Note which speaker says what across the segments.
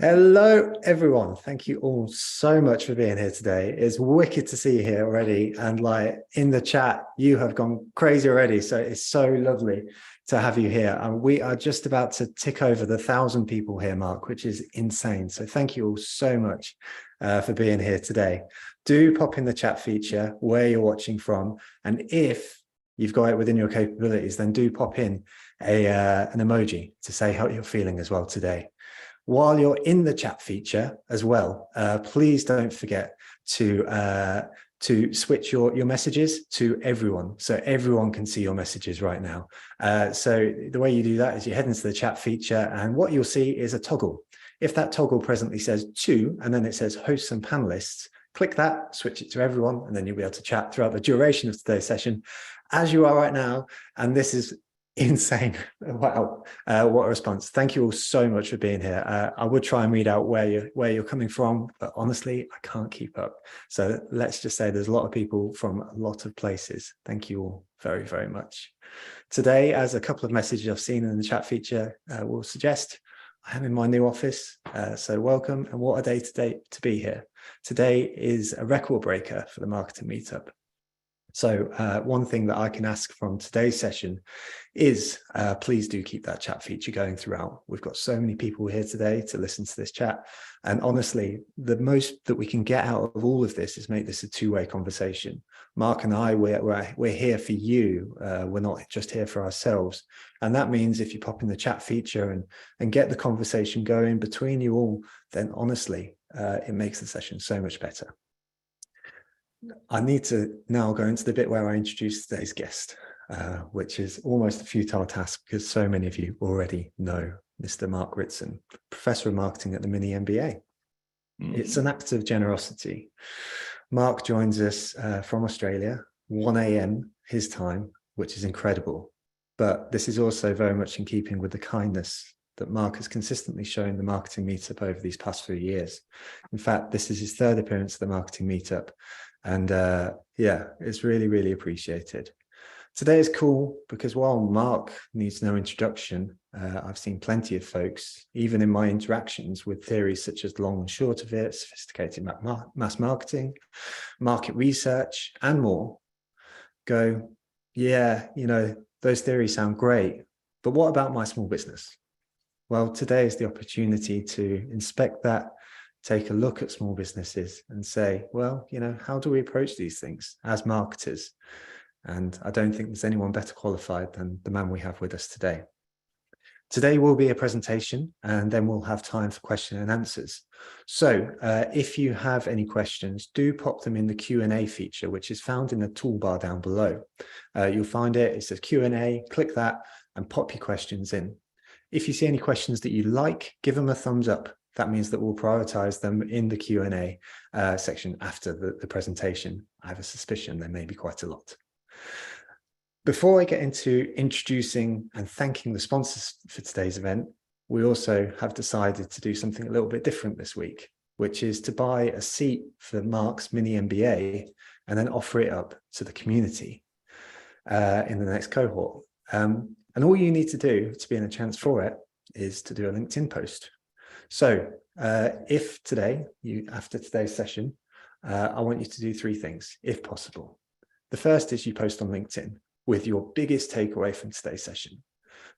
Speaker 1: Hello, everyone. Thank you all so much for being here today. It's wicked to see you here already. And like in the chat, you have gone crazy already. So it's so lovely to have you here. And we are just about to tick over the 1,000 people here, Mark, which is insane. So thank you all so much for being here today. Do pop in the chat feature where you're watching from. And if you've got it within your capabilities, then do pop in an emoji to say how you're feeling as well today. While you're in the chat feature as well, please don't forget to switch your messages to everyone, so everyone can see your messages right now. So the way you do that is you head into the chat feature, and what you'll see is a toggle. If that toggle presently says to, and then it says hosts and panelists, click that, switch it to everyone, and then you'll be able to chat throughout the duration of today's session, as you are right now. And this is insane. Wow, what a response. Thank you all so much for being here. I would try and read out where you're coming from, but honestly I can't keep up, so let's just say there's a lot of people from a lot of places. Thank you all very, very much. Today, as a couple of messages I've seen in the chat feature will suggest, I am in my new office, so welcome, and what a day today to be here. Today is a record breaker for the marketing meetup. So one thing that I can ask from today's session is please do keep that chat feature going throughout. We've got so many people here today to listen to this chat. And honestly, the most that we can get out of all of this is make this a two-way conversation. Mark and I, we're here for you. We're not just here for ourselves. And that means if you pop in the chat feature and get the conversation going between you all, then honestly, it makes the session so much better. I need to now go into the bit where I introduce today's guest, which is almost a futile task because so many of you already know Mr. Mark Ritson, Professor of Marketing at the Mini MBA. It's an act of generosity. Mark joins us from Australia, 1 a.m. his time, which is incredible. But this is also very much in keeping with the kindness that Mark has consistently shown the marketing meetup over these past few years. In fact, this is his third appearance at the marketing meetup. And yeah, it's really, really appreciated. Today is cool because while Mark needs no introduction, I've seen plenty of folks, even in my interactions with theories such as long and short of it, sophisticated mass marketing, market research, and more, go, yeah, you know, those theories sound great, but what about my small business? Well, today is the opportunity to inspect that, take a look at small businesses and say, well, you know, how do we approach these things as marketers? And I don't think there's anyone better qualified than the man we have with us today. Today will be a presentation, and then we'll have time for question and answers. So if you have any questions, do pop them in the Q&A feature, which is found in the toolbar down below. You'll find it, it says Q&A, click that and pop your questions in. If you see any questions that you like, give them a thumbs up. That means that we'll prioritize them in the Q&A section after the presentation. I have a suspicion there may be quite a lot. Before I get into introducing and thanking the sponsors for today's event, we also have decided to do something a little bit different this week, which is to buy a seat for Mark's Mini MBA and then offer it up to the community in the next cohort. And all you need to do to be in a chance for it is to do a LinkedIn post. So if today, after today's session, I want you to do three things, if possible. The first is you post on LinkedIn with your biggest takeaway from today's session.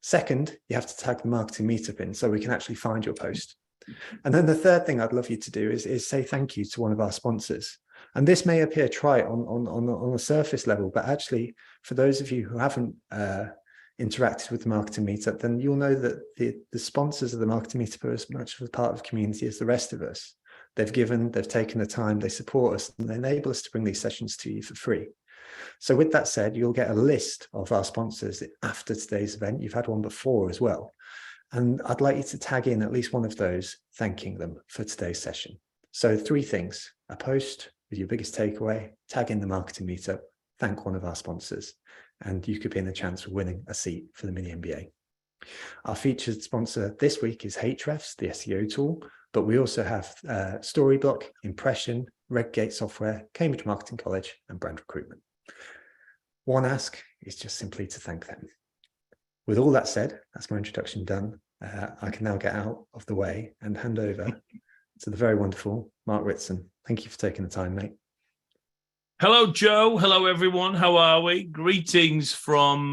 Speaker 1: Second, you have to tag the marketing meetup in so we can actually find your post. And then the third thing I'd love you to do is say thank you to one of our sponsors. And this may appear trite on a surface level, but actually for those of you who haven't interacted with the marketing meetup, then you'll know that the sponsors of the marketing meetup are as much of a part of the community as the rest of us. They've taken the time, they support us, and they enable us to bring these sessions to you for free. So with that said, you'll get a list of our sponsors after today's event. You've had one before as well. And I'd like you to tag in at least one of those, thanking them for today's session. So three things: a post with your biggest takeaway, tag in the marketing meetup, thank one of our sponsors, and you could be in a chance of winning a seat for the Mini MBA. Our featured sponsor this week is Ahrefs, the SEO tool, but we also have Storyblock, Impression, Redgate Software, Cambridge Marketing College, and Brand Recruitment. One ask is just simply to thank them. With all that said, that's my introduction done. I can now get out of the way and hand over to the very wonderful Mark Ritson. Thank you for taking the time, mate.
Speaker 2: Hello, Joe. Hello, everyone. How are we? Greetings from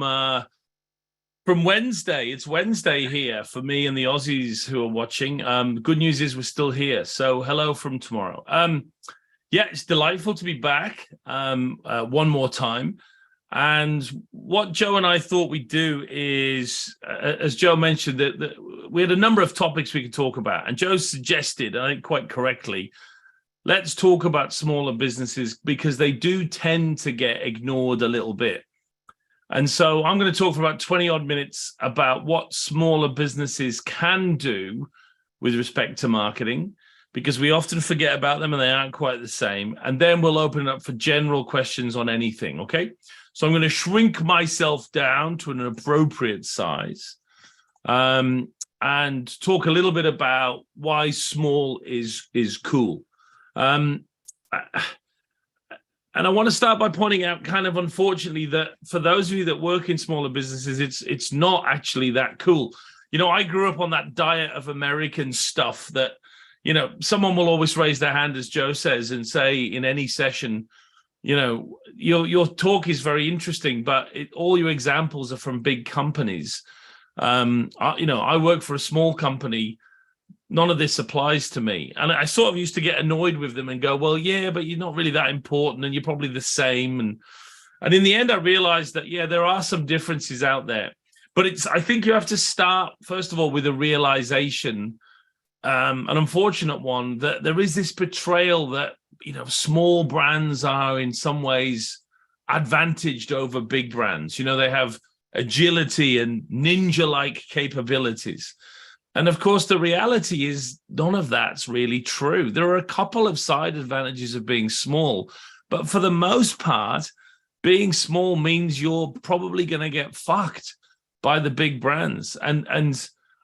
Speaker 2: Wednesday. It's Wednesday here for me and the Aussies who are watching. The good news is we're still here. So hello from tomorrow. Yeah, it's delightful to be back one more time. And what Joe and I thought we'd do is, as Joe mentioned, that we had a number of topics we could talk about. And Joe suggested, I think quite correctly, let's talk about smaller businesses because they do tend to get ignored a little bit. And so I'm going to talk for about 20 odd minutes about what smaller businesses can do with respect to marketing, because we often forget about them and they aren't quite the same. And then we'll open it up for general questions on anything, okay? So I'm going to shrink myself down to an appropriate size and talk a little bit about why small is cool. And I want to start by pointing out, kind of unfortunately, that for those of you that work in smaller businesses, it's not actually that cool. You know, I grew up on that diet of American stuff that, you know, someone will always raise their hand, as Joe says, and say in any session, you know, your talk is very interesting, but all your examples are from big companies. I work for a small company. None of this applies to me. And I sort of used to get annoyed with them and go, well, yeah, but you're not really that important and you're probably the same. And in the end, I realized that, yeah, there are some differences out there. But I think you have to start, first of all, with a realization, an unfortunate one, that there is this portrayal that, you know, small brands are in some ways advantaged over big brands. You know, they have agility and ninja-like capabilities. And of course, the reality is none of that's really true. There are a couple of side advantages of being small, but for the most part, being small means you're probably going to get fucked by the big brands. And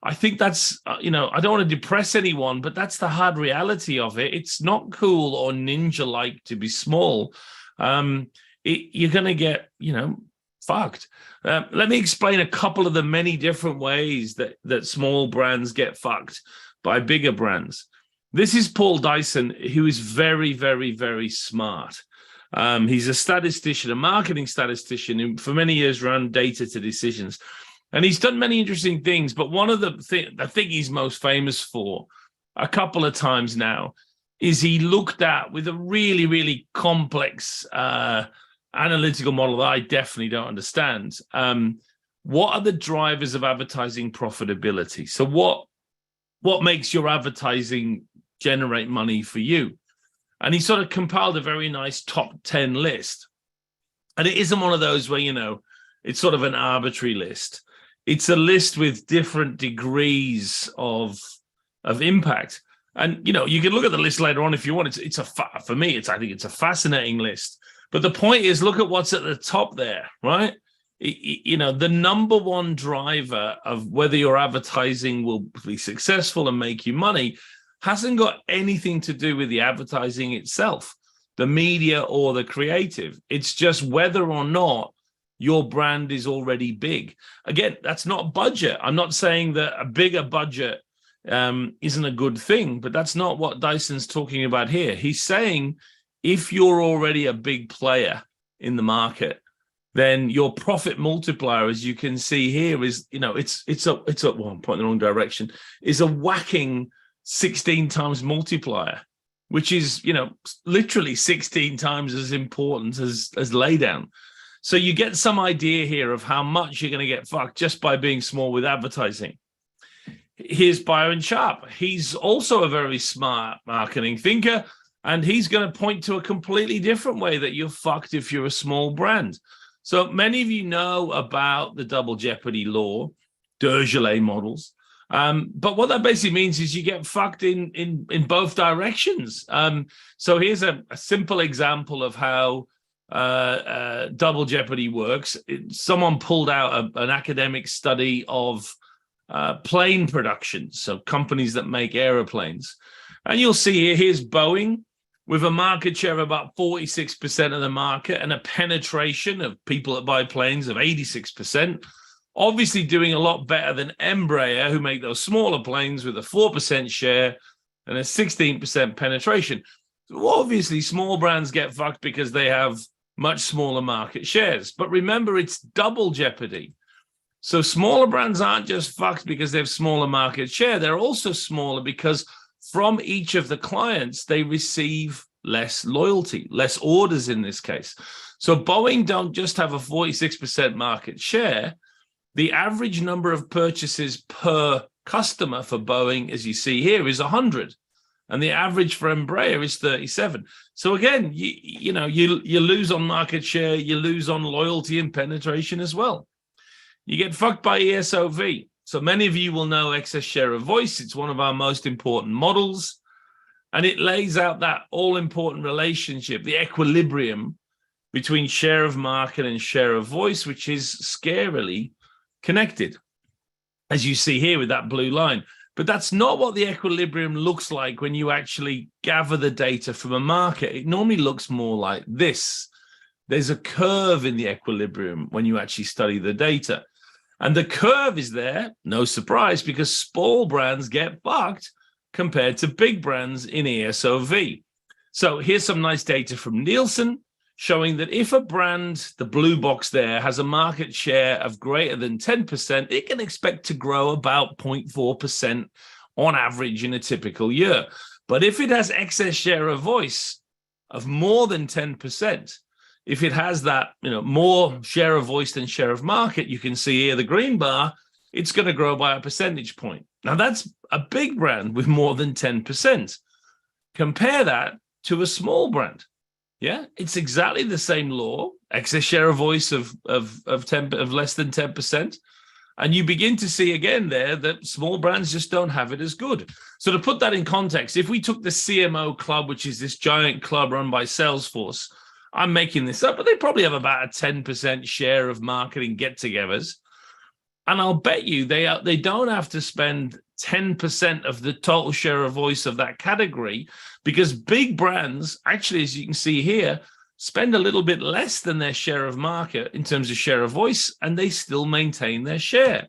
Speaker 2: I think that's, I don't want to depress anyone, but that's the hard reality of it. It's not cool or ninja-like to be small. You're going to get, fucked. Let me explain a couple of the many different ways that small brands get fucked by bigger brands. This is Paul Dyson, who is very, very, very smart. He's a statistician, a marketing statistician, who for many years ran data to decisions. And he's done many interesting things, but one of the things I think he's most famous for a couple of times now is he looked at, with a really, really complex analytical model that I definitely don't understand, what are the drivers of advertising profitability? So what makes your advertising generate money for you? And he sort of compiled a very nice top 10 list. And it isn't one of those where, it's sort of an arbitrary list. It's a list with different degrees of impact. And, you can look at the list later on if you want. For me, I think it's a fascinating list. But the point is, look at what's at the top there, right? The number one driver of whether your advertising will be successful and make you money hasn't got anything to do with the advertising itself, the media or the creative. It's just whether or not your brand is already big. Again, that's not budget. I'm not saying that a bigger budget isn't a good thing, but that's not what Dyson's talking about here. He's saying if you're already a big player in the market, then your profit multiplier, as you can see here, is, it's a well, I'm pointing the wrong direction, is a whacking 16 times multiplier, which is, literally 16 times as important as laydown. So you get some idea here of how much you're going to get fucked just by being small with advertising. Here's Byron Sharp. He's also a very smart marketing thinker, and he's going to point to a completely different way that you're fucked if you're a small brand. So many of you know about the double jeopardy law, Durgelet models. But what that basically means is you get fucked in both directions. So here's a simple example of how double jeopardy works. Someone pulled out an academic study of plane production, so companies that make aeroplanes. And you'll see here's Boeing with a market share of about 46% of the market and a penetration of people that buy planes of 86%. obviously doing a lot better than Embraer, who make those smaller planes with a 4% share and a 16% penetration. So obviously, small brands get fucked because they have much smaller market shares. But remember, it's double jeopardy. So smaller brands aren't just fucked because they have smaller market share. They're also smaller because from each of the clients, they receive less loyalty, less orders in this case. So Boeing don't just have a 46% market share. The average number of purchases per customer for Boeing, as you see here, is 100. And the average for Embraer is 37. So again, you lose on market share, you lose on loyalty and penetration as well. You get fucked by ESOV. So many of you will know excess share of voice. It's one of our most important models. And it lays out that all-important relationship, the equilibrium between share of market and share of voice, which is scarily connected, as you see here with that blue line. But that's not what the equilibrium looks like when you actually gather the data from a market. It normally looks more like this. There's a curve in the equilibrium when you actually study the data. And the curve is there, no surprise, because small brands get fucked compared to big brands in ESOV. So here's some nice data from Nielsen showing that if a brand, the blue box there, has a market share of greater than 10%, it can expect to grow about 0.4% on average in a typical year. But if it has excess share of voice of more than 10%, if it has that, more share of voice than share of market, you can see here the green bar, it's going to grow by a percentage point. Now that's a big brand with more than 10%. Compare that to a small brand. Yeah, it's exactly the same law, excess share of voice of less than 10%. And you begin to see again there that small brands just don't have it as good. So to put that in context, if we took the CMO Club, which is this giant club run by Salesforce, I'm making this up, but they probably have about a 10% share of marketing get-togethers. And I'll bet you they don't have to spend 10% of the total share of voice of that category, because big brands, actually, as you can see here, spend a little bit less than their share of market in terms of share of voice, and they still maintain their share.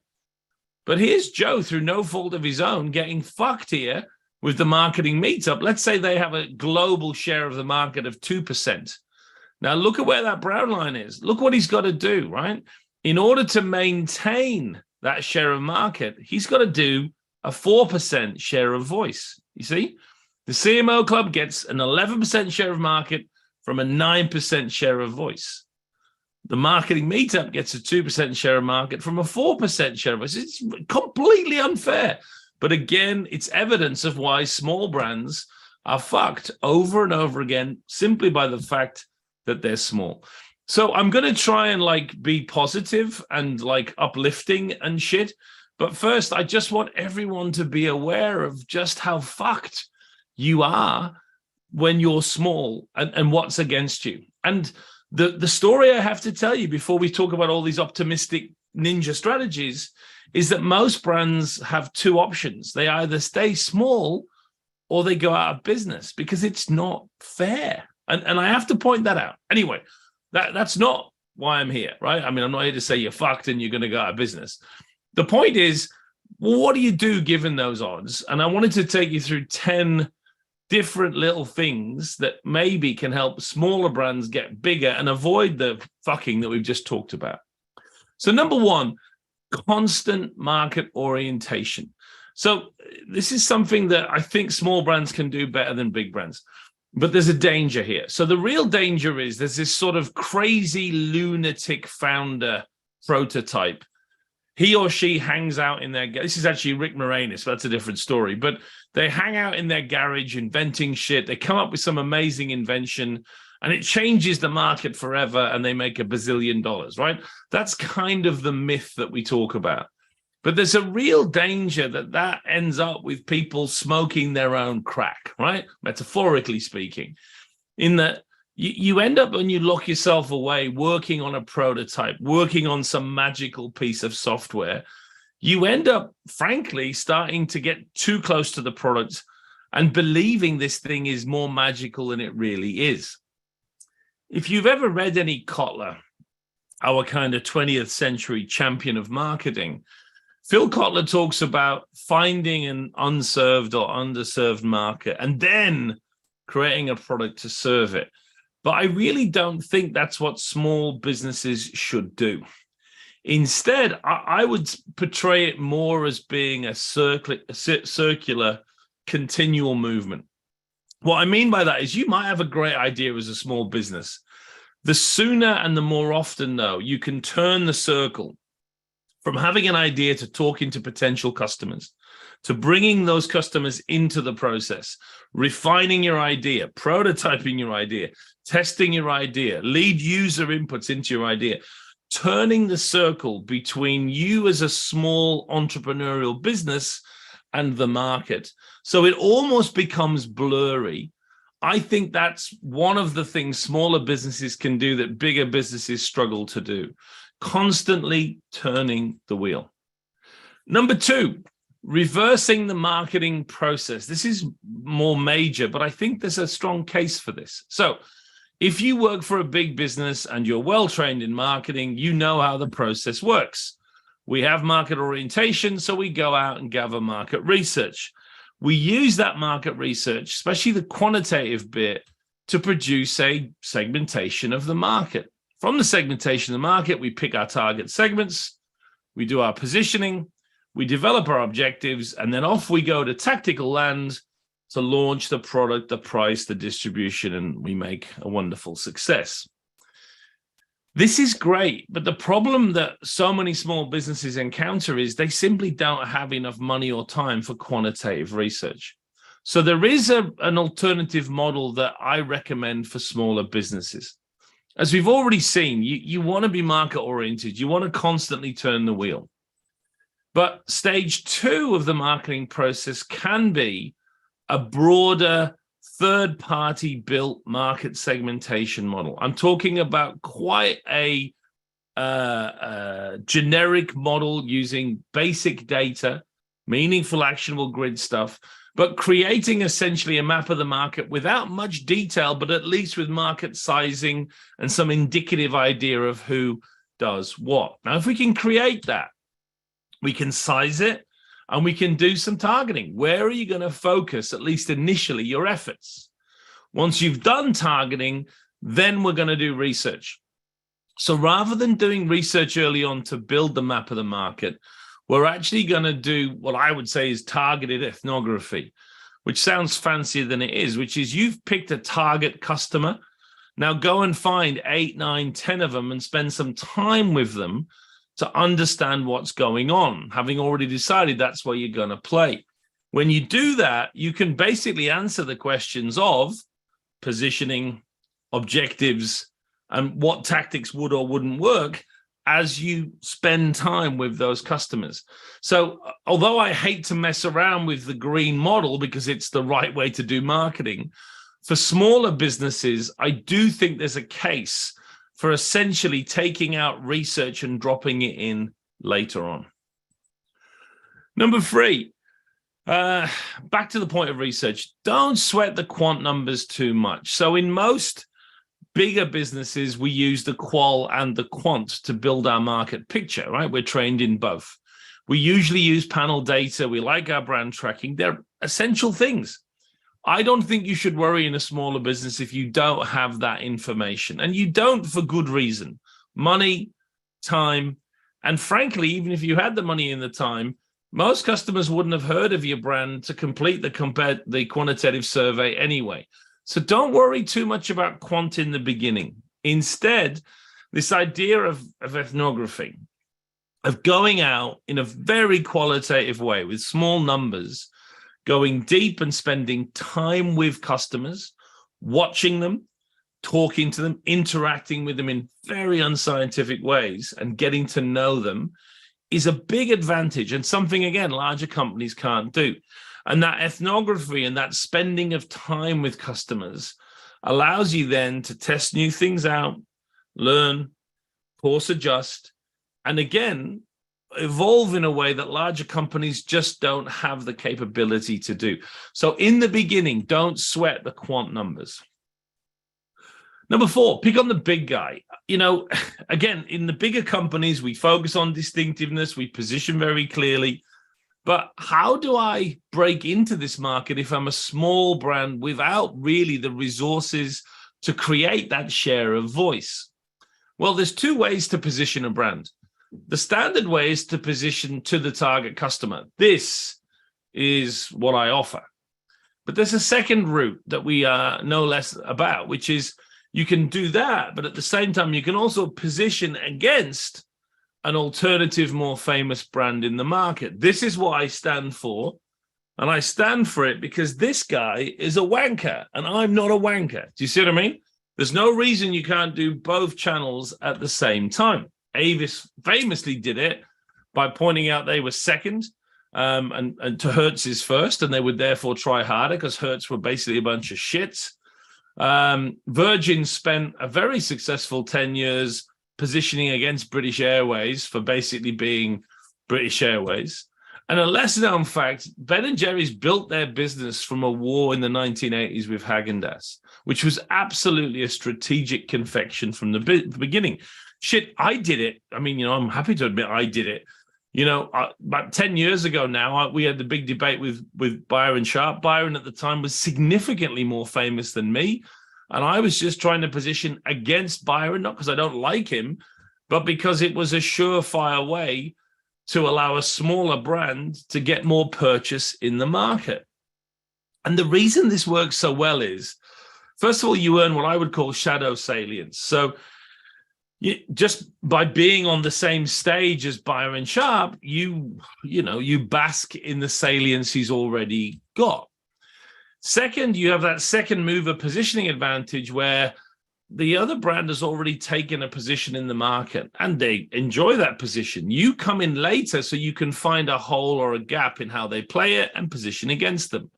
Speaker 2: But here's Joe, through no fault of his own, getting fucked here with the marketing meetup. Let's say they have a global share of the market of 2%. Now, look at where that brown line is. Look what he's got to do, right? In order to maintain that share of market, he's got to do a 4% share of voice. You see, the CMO Club gets an 11% share of market from a 9% share of voice. The marketing meetup gets a 2% share of market from a 4% share of voice. It's completely unfair. But again, it's evidence of why small brands are fucked over and over again, simply by the fact that they're small. So I'm going to try and be positive and uplifting and shit. But first, I just want everyone to be aware of just how fucked you are when you're small and what's against you. And the story I have to tell you before we talk about all these optimistic ninja strategies is that most brands have two options. They either stay small or they go out of business, because it's not fair. And I have to point that out. Anyway, that's not why I'm here, right? I mean, I'm not here to say you're fucked and you're going to go out of business. The point is, what do you do given those odds? And I wanted to take you through 10 different little things that maybe can help smaller brands get bigger and avoid the fucking that we've just talked about. So number one, constant market orientation. So this is something that I think small brands can do better than big brands. But there's a danger here. So the real danger is there's this sort of crazy lunatic founder prototype. He or she hangs out in their, this is actually Rick Moranis, but that's a different story. But they hang out in their garage inventing shit. They come up with some amazing invention and it changes the market forever and they make $1 bazillion, right? That's kind of the myth that we talk about. But there's a real danger that ends up with people smoking their own crack, right? Metaphorically speaking, in that you end up when you lock yourself away working on a prototype, working on some magical piece of software, you end up, frankly, starting to get too close to the product and believing this thing is more magical than it really is. If you've ever read any Kotler, our kind of 20th century champion of marketing, Phil Kotler talks about finding an unserved or underserved market and then creating a product to serve it. But I really don't think that's what small businesses should do. Instead, I would portray it more as being a circular, continual movement. What I mean by that is you might have a great idea as a small business. The sooner and the more often, though, you can turn the circle from having an idea to talking to potential customers, to bringing those customers into the process, refining your idea, prototyping your idea, testing your idea, lead user inputs into your idea, turning the circle between you as a small entrepreneurial business and the market. So it almost becomes blurry. I think that's one of the things smaller businesses can do that bigger businesses struggle to do. Constantly turning the wheel. Number two, reversing the marketing process. This is more major, but I think there's a strong case for this. So if you work for a big business and you're well trained in marketing, you know how the process works. We have market orientation, so we go out and gather market research. We use that market research, especially the quantitative bit, to produce a segmentation of the market. From the segmentation of the market, we pick our target segments, we do our positioning, we develop our objectives, and then off we go to tactical land to launch the product, the price, the distribution, and we make a wonderful success. This is great, but the problem that so many small businesses encounter is they simply don't have enough money or time for quantitative research. So there is an alternative model that I recommend for smaller businesses. As we've already seen, you want to be market-oriented. You want to constantly turn the wheel. But stage two of the marketing process can be a broader third-party built market segmentation model. I'm talking about quite a generic model using basic data, meaningful, actionable grid stuff, but creating essentially a map of the market without much detail, but at least with market sizing and some indicative idea of who does what. Now, if we can create that, we can size it and we can do some targeting. Where are you going to focus, at least initially, your efforts? Once you've done targeting, then we're going to do research. So rather than doing research early on to build the map of the market, we're actually going to do what I would say is targeted ethnography, which sounds fancier than it is, which is you've picked a target customer. Now go and find 8, 9, 10 of them and spend some time with them to understand what's going on, having already decided that's where you're going to play. When you do that, you can basically answer the questions of positioning, objectives, and what tactics would or wouldn't work as you spend time with those customers. So although I hate to mess around with the green model because it's the right way to do marketing, for smaller businesses, I do think there's a case for essentially taking out research and dropping it in later on. Number three, back to the point of research, don't sweat the quant numbers too much. So in most bigger businesses, we use the qual and the quant to build our market picture, right? We're trained in both. We usually use panel data. We like our brand tracking. They're essential things. I don't think you should worry in a smaller business if you don't have that information, and you don't for good reason. Money, time, and frankly, even if you had the money and the time, most customers wouldn't have heard of your brand to complete the quantitative survey anyway. So don't worry too much about quant in the beginning. Instead, this idea of ethnography, of going out in a very qualitative way with small numbers, going deep and spending time with customers, watching them, talking to them, interacting with them in very unscientific ways and getting to know them is a big advantage and something, again, larger companies can't do. And that ethnography and that spending of time with customers allows you then to test new things out, learn, course adjust, and again, evolve in a way that larger companies just don't have the capability to do. So in the beginning, don't sweat the quant numbers. Number 4, pick on the big guy. Again, in the bigger companies, we focus on distinctiveness, we position very clearly. But how do I break into this market if I'm a small brand without really the resources to create that share of voice? Well, there's 2 ways to position a brand. The standard way is to position to the target customer. This is what I offer. But there's a second route that we know less about, which is you can do that, but at the same time, you can also position against an alternative, more famous brand in the market. This is what I stand for. And I stand for it because this guy is a wanker and I'm not a wanker. Do you see what I mean? There's no reason you can't do both channels at the same time. Avis famously did it by pointing out they were second and to Hertz's first, and they would therefore try harder because Hertz were basically a bunch of shits. Virgin spent a very successful 10 years positioning against British Airways for basically being British Airways. And a lesser known fact, Ben & Jerry's built their business from a war in the 1980s with Häagen-Dazs, which was absolutely a strategic confection from the beginning. Shit, I did it. I mean, I'm happy to admit I did it. About 10 years ago now, we had the big debate with Byron Sharp. Byron at the time was significantly more famous than me. And I was just trying to position against Byron, not because I don't like him, but because it was a surefire way to allow a smaller brand to get more purchase in the market. And the reason this works so well is, first of all, you earn what I would call shadow salience. So just by being on the same stage as Byron Sharp, you bask in the salience he's already got. Second, you have that second mover positioning advantage where the other brand has already taken a position in the market and they enjoy that position. You come in later so you can find a hole or a gap in how they play it and position against them.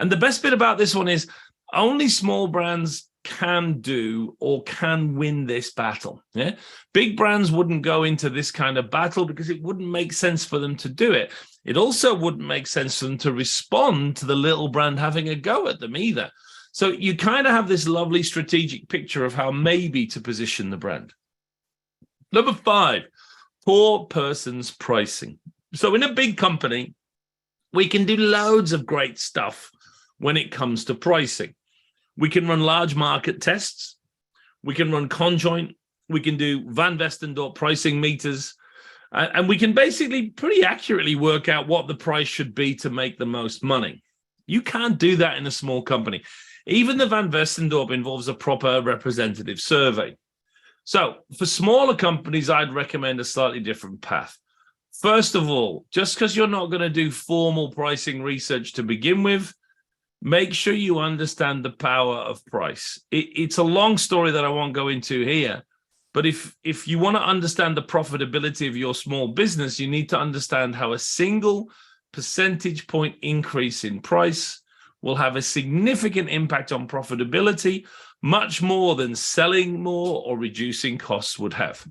Speaker 2: And the best bit about this one is only small brands can do or can win this battle. Yeah, big brands wouldn't go into this kind of battle because it wouldn't make sense for them to do it. It also wouldn't make sense for them to respond to the little brand having a go at them either. So you kind of have this lovely strategic picture of how maybe to position the brand. Number 5, poor person's pricing. So in a big company, we can do loads of great stuff when it comes to pricing. We can run large market tests. We can run conjoint. We can do Van Westendorp pricing meters. And we can basically pretty accurately work out what the price should be to make the most money. You can't do that in a small company. Even the Van Westendorp involves a proper representative survey. So for smaller companies, I'd recommend a slightly different path. First of all, just because you're not going to do formal pricing research to begin with, make sure you understand the power of price. It's a long story that I won't go into here, but if you want to understand the profitability of your small business, you need to understand how a single percentage point increase in price will have a significant impact on profitability, much more than selling more or reducing costs would have.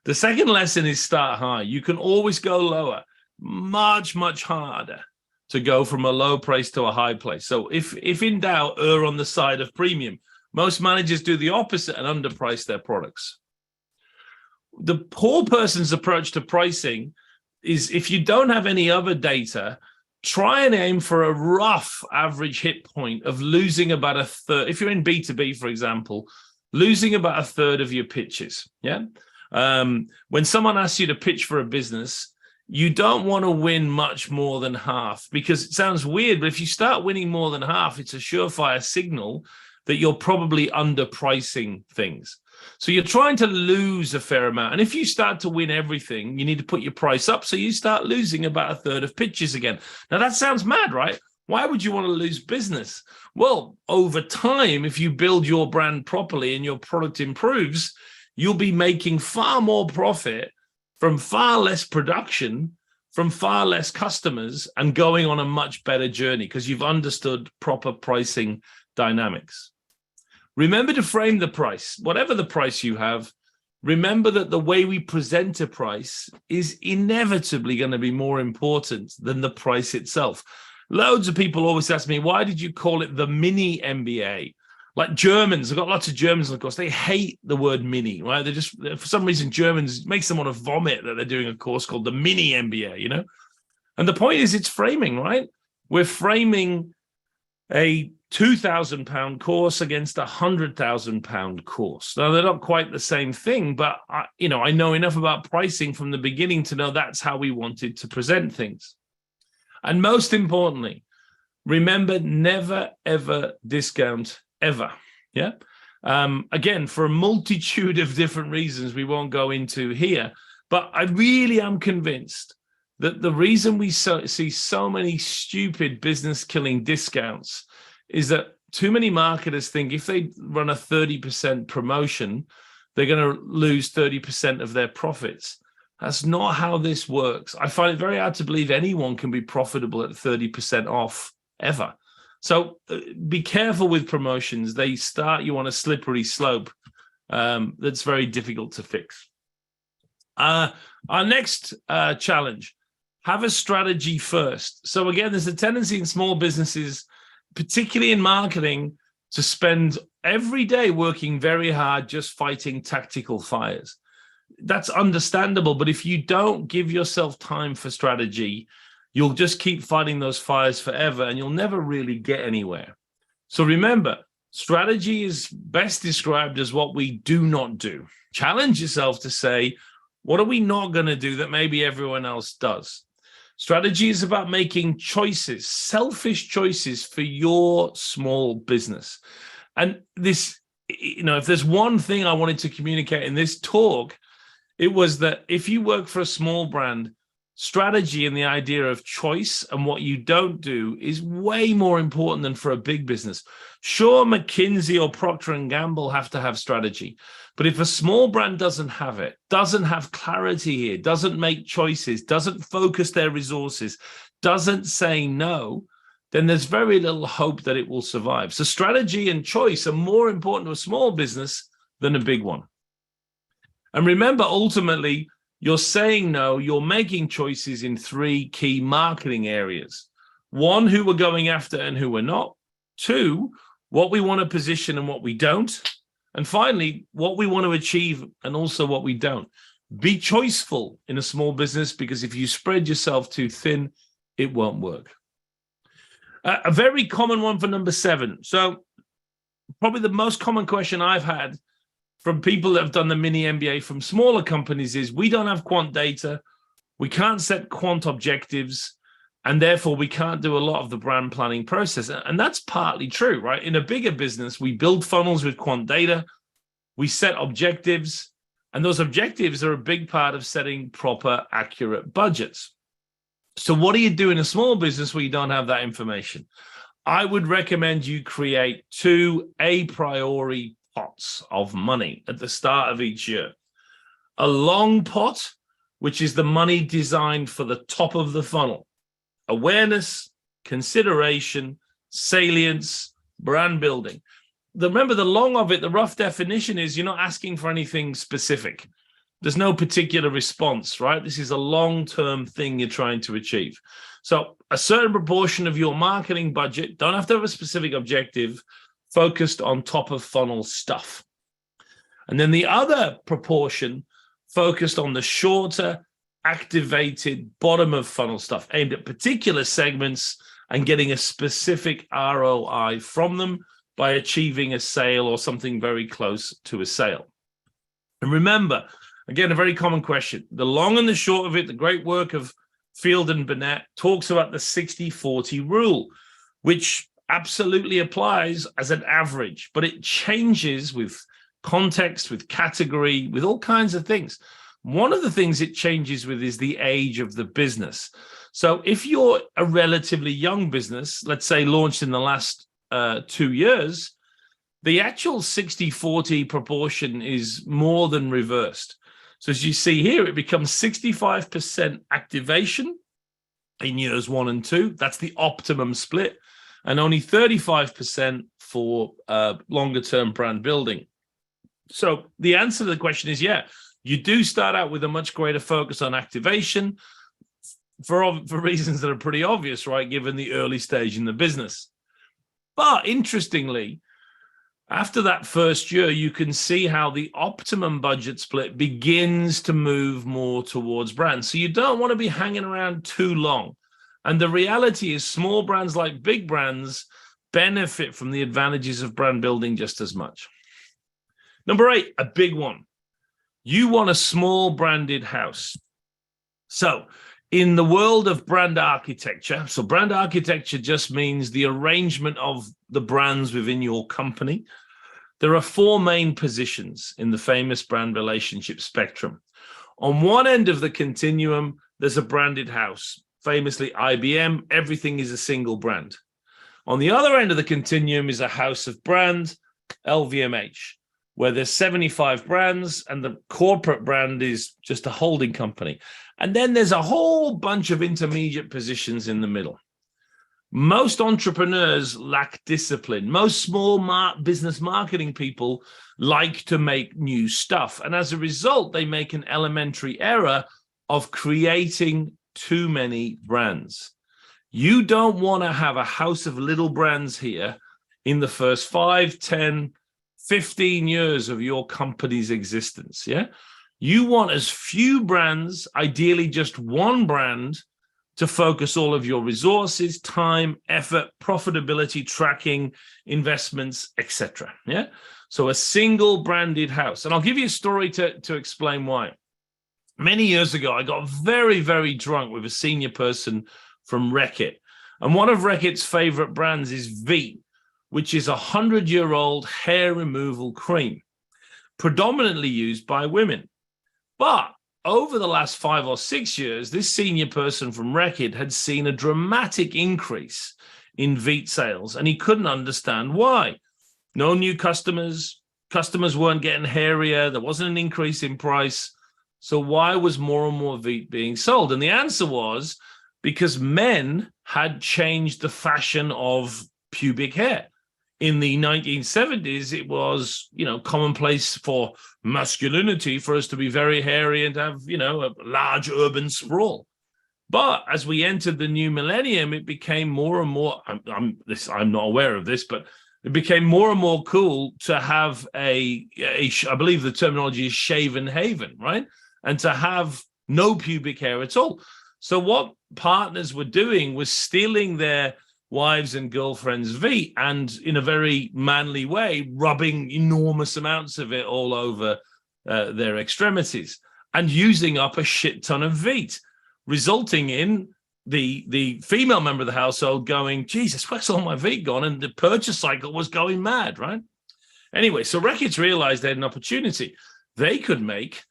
Speaker 2: The second lesson is start high. You can always go lower, much, much harder to go from a low price to a high price. So if in doubt, err on the side of premium. Most managers do the opposite and underprice their products. The poor person's approach to pricing is if you don't have any other data, try and aim for a rough average hit point of losing about a third. If you're in B2B, for example, losing about a third of your pitches. Yeah. When someone asks you to pitch for a business, you don't want to win much more than half because it sounds weird, but if you start winning more than half, it's a surefire signal that you're probably underpricing things. So you're trying to lose a fair amount. And if you start to win everything, you need to put your price up. So you start losing about a third of pitches again. Now that sounds mad, right? Why would you want to lose business? Well, over time, if you build your brand properly and your product improves, you'll be making far more profit from far less production, from far less customers, and going on a much better journey because you've understood proper pricing dynamics. Remember to frame the price. Whatever the price you have, remember that the way we present a price is inevitably going to be more important than the price itself. Loads of people always ask me, why did you call it the Mini MBA? Like Germans, I've got lots of Germans on the course. They hate the word mini, right? They just, for some reason, Germans makes them want to vomit that they're doing a course called the Mini MBA, you know? And the point is, it's framing, right? We're framing a £2,000 course against a £100,000 course. Now, they're not quite the same thing, but I know enough about pricing from the beginning to know that's how we wanted to present things. And most importantly, remember, never, ever discount, ever. Yeah. Again, for a multitude of different reasons we won't go into here, but I really am convinced that the reason we see so many stupid business-killing discounts is that too many marketers think if they run a 30% promotion, they're going to lose 30% of their profits. That's not how this works. I find it very hard to believe anyone can be profitable at 30% off ever. So be careful with promotions. They start you on a slippery slope that's very difficult to fix. Our next challenge, have a strategy first. So again, there's a tendency in small businesses, particularly in marketing, to spend every day working very hard just fighting tactical fires. That's understandable, but if you don't give yourself time for strategy, you'll just keep fighting those fires forever and you'll never really get anywhere. So remember, strategy is best described as what we do not do. Challenge yourself to say, what are we not going to do that maybe everyone else does? Strategy is about making choices, selfish choices for your small business. And this, if there's one thing I wanted to communicate in this talk, it was that if you work for a small brand, strategy and the idea of choice and what you don't do is way more important than for a big business. Sure, McKinsey or Procter & Gamble have to have strategy, but if a small brand doesn't have it, doesn't have clarity here, doesn't make choices, doesn't focus their resources, doesn't say no, then there's very little hope that it will survive. So strategy and choice are more important to a small business than a big one. And remember, ultimately, you're saying no, you're making choices in three key marketing areas. One, who we're going after and who we're not. Two, what we want to position and what we don't. And finally, what we want to achieve and also what we don't. Be choiceful in a small business, because if you spread yourself too thin, it won't work. A very common one for number 7. So probably the most common question I've had from people that have done the Mini MBA from smaller companies is, we don't have quant data, we can't set quant objectives, and therefore we can't do a lot of the brand planning process. And that's partly true, right? In a bigger business, we build funnels with quant data, we set objectives, and those objectives are a big part of setting proper, accurate budgets. So what do you do in a small business where you don't have that information? I would recommend you create 2 a priori pots of money at the start of each year. A long pot, which is the money designed for the top of the funnel. Awareness, consideration, salience, brand building. Remember, the long of it, the rough definition is you're not asking for anything specific. There's no particular response, right? This is a long-term thing you're trying to achieve. So a certain proportion of your marketing budget, don't have to have a specific objective, focused on top of funnel stuff. And then the other proportion focused on the shorter, activated bottom of funnel stuff aimed at particular segments and getting a specific ROI from them by achieving a sale or something very close to a sale. And remember, again, a very common question, the long and the short of it, the great work of Field and Burnett talks about the 60-40 rule, which absolutely applies as an average, but it changes with context, with category, with all kinds of things. One of the things it changes with is the age of the business. So if you're a relatively young business, let's say launched in the last 2 years, the actual 60-40 proportion is more than reversed. So as you see here, it becomes 65% activation in years 1 and 2. That's the optimum split. And only 35% for longer-term brand building. So the answer to the question is, yeah, you do start out with a much greater focus on activation for reasons that are pretty obvious, right, given the early stage in the business. But interestingly, After that first year, you can see how the optimum budget split begins to move more towards brands. So you don't want to be hanging around too long. And the reality is small brands like big brands benefit from the advantages of brand building just as much. Number 8, a big one. You want a small branded house. So in the world of brand architecture, so brand architecture just means the arrangement of the brands within your company. There are 4 main positions in the famous brand relationship spectrum. On one end of the continuum, there's a branded house, famously IBM, everything is a single brand. On the other end of the continuum is a house of brand, LVMH, where there's 75 brands and the corporate brand is just a holding company. And then there's a whole bunch of intermediate positions in the middle. Most entrepreneurs lack discipline. Most small business marketing people like to make new stuff. And as a result, they make an elementary error of creating too many brands. You don't want to have a house of little brands here in the first 5, 10, 15 years of your company's existence. Yeah. You want as few brands, ideally just one brand, to focus all of your resources, time, effort, profitability, tracking, investments, etc. Yeah. So a single branded house. And I'll give you a story to explain why. Many years ago, I got very, very drunk with a senior person from Reckitt. And one of Reckitt's favorite brands is Veet, which is a 100-year-old hair removal cream, predominantly used by women. But over the last 5 or 6 years, this senior person from Reckitt had seen a dramatic increase in Veet sales, and he couldn't understand why. No new customers weren't getting hairier, there wasn't an increase in price. So why was more and more Veet being sold? And the answer was because men had changed the fashion of pubic hair. In the 1970s, it was, commonplace for masculinity for us to be very hairy and have, a large urban sprawl. But as we entered the new millennium, it became more and more, I'm not aware of this, but it became more and more cool to have I believe the terminology is shaven haven, right? And to have no pubic hair at all. So what partners were doing was stealing their wives and girlfriends' Veet and in a very manly way, rubbing enormous amounts of it all over their extremities and using up a shit ton of Veet, resulting in the female member of the household going, Jesus, where's all my Veet gone? And the purchase cycle was going mad, right? Anyway, so Reckitt realized they had an opportunity. They could make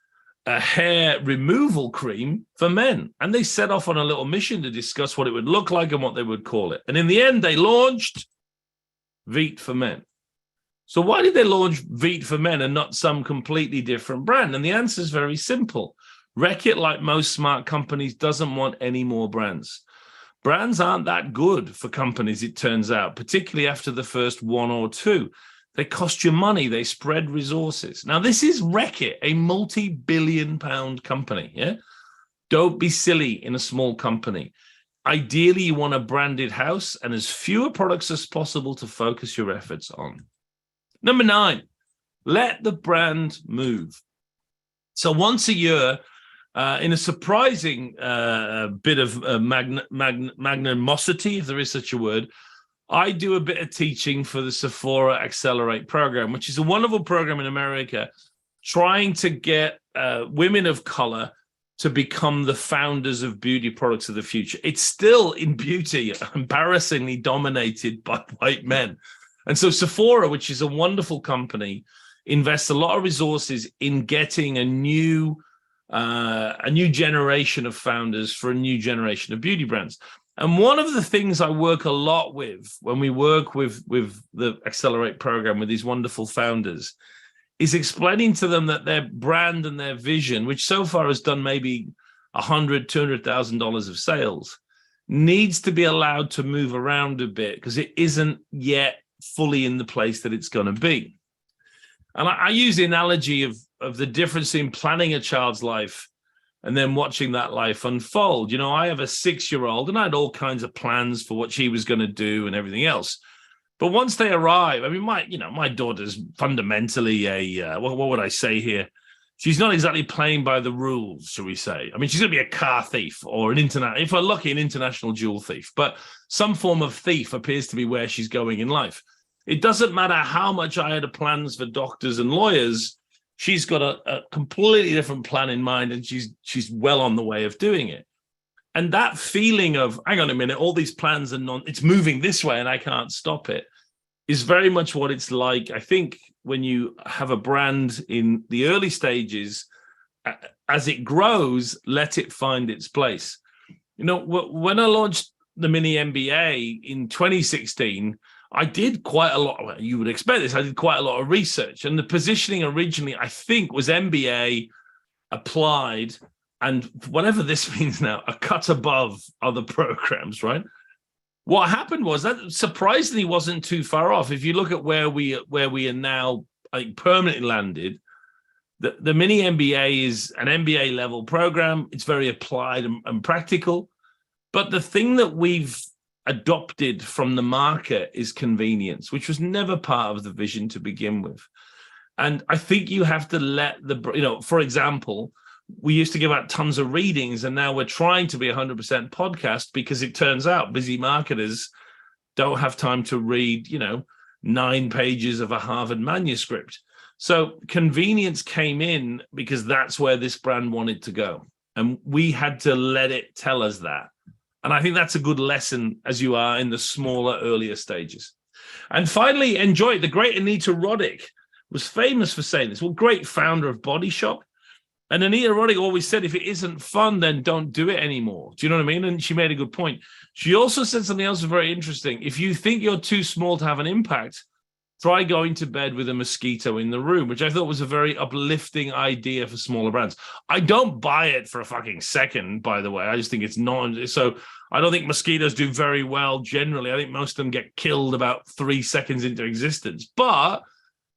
Speaker 2: a hair removal cream for men. And they set off on a little mission to discuss what it would look like and what they would call it. And in the end, they launched Veet for Men. So why did they launch Veet for Men and not some completely different brand? And the answer is very simple. Reckitt, like most smart companies, doesn't want any more brands. Brands aren't that good for companies, it turns out, particularly after the first 1 or 2. They cost you money. They spread resources. Now, this is Reckitt, a multi-billion-pound company. Yeah, don't be silly in a small company. Ideally, you want a branded house and as fewer products as possible to focus your efforts on. Number 9, let the brand move. So once a year, in a surprising bit of magnanimosity, if there is such a word, I do a bit of teaching for the Sephora Accelerate program, which is a wonderful program in America, trying to get women of color to become the founders of beauty products of the future. It's still in beauty, embarrassingly dominated by white men. And so Sephora, which is a wonderful company, invests a lot of resources in getting a new generation of founders for a new generation of beauty brands. And one of the things I work a lot with when we work with the Accelerate program with these wonderful founders is explaining to them that their brand and their vision, which so far has done maybe $100,000, $200,000 of sales, needs to be allowed to move around a bit because it isn't yet fully in the place that it's going to be. And I use the analogy of the difference in planning a child's life and then watching that life unfold. I have a 6-year-old and I had all kinds of plans for what she was going to do and everything else. But once they arrive, I mean, my daughter's fundamentally what would I say here? She's not exactly playing by the rules, shall we say. I mean, she's going to be a car thief or if we're lucky, an international jewel thief. But some form of thief appears to be where she's going in life. It doesn't matter how much I had plans for doctors and lawyers. She's got a completely different plan in mind, and she's well on the way of doing it. And that feeling of, hang on a minute, all these plans are it's moving this way and I can't stop it, is very much what it's like, I think, when you have a brand in the early stages. As it grows, let it find its place. When I launched the Mini MBA in 2016, I did quite a lot. You would expect this. I did quite a lot of research, and the positioning originally, I think, was MBA applied, and whatever this means now, a cut above other programs, right? What happened was that surprisingly wasn't too far off. If you look at where we are now, I think, permanently landed, the Mini MBA is an MBA level program. It's very applied and practical. But the thing that we've adopted from the market is convenience, which was never part of the vision to begin with. And I think you have to let for example, we used to give out tons of readings, and now we're trying to be 100% podcast, because it turns out busy marketers don't have time to read, 9 pages of a Harvard manuscript. So convenience came in because that's where this brand wanted to go. And we had to let it tell us that. And I think that's a good lesson as you are in the smaller, earlier stages. And finally, enjoy it. The great Anita Roddick was famous for saying this. Well, great founder of Body Shop. And Anita Roddick always said, if it isn't fun, then don't do it anymore. Do you know what I mean? And she made a good point. She also said something else very interesting. If you think you're too small to have an impact, try going to bed with a mosquito in the room, which I thought was a very uplifting idea for smaller brands. I don't buy it for a fucking second, by the way. I just think it's not. So I don't think mosquitoes do very well generally. I think most of them get killed about 3 seconds into existence. But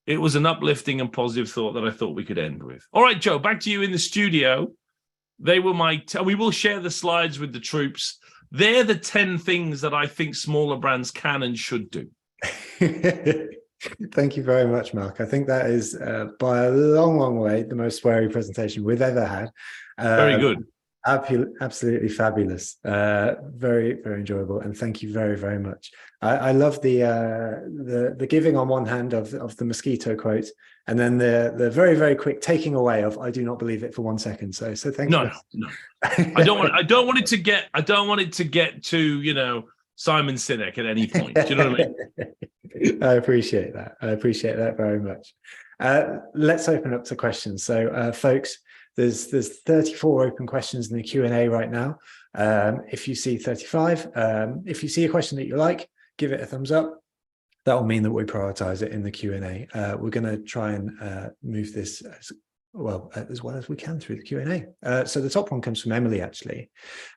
Speaker 2: it was an uplifting and positive thought that I thought we could end with. All right, Joe, back to you in the studio. They were we will share the slides with the troops. They're the 10 things that I think smaller brands can and should do.
Speaker 1: Thank you very much, Mark. I think that is by a long, long way the most sweary presentation we've ever had.
Speaker 2: Very good.
Speaker 1: Absolutely fabulous. Very, very enjoyable. And thank you very, very much. I love the giving on one hand of the mosquito quote, and then the very, very quick taking away of I do not believe it for 1 second. So thank you.
Speaker 2: No. I don't want it to get to, Simon Sinek at any point. Do you know what I mean?
Speaker 1: I appreciate that. I appreciate that very much. Let's open up to questions. So, folks, there's 34 open questions in the Q&A right now. If you see 35, if you see a question that you like, give it a thumbs up. That will mean that we prioritize it in the Q&A. We're going to try and move this as well as we can through the Q&A. So the top one comes from Emily, actually.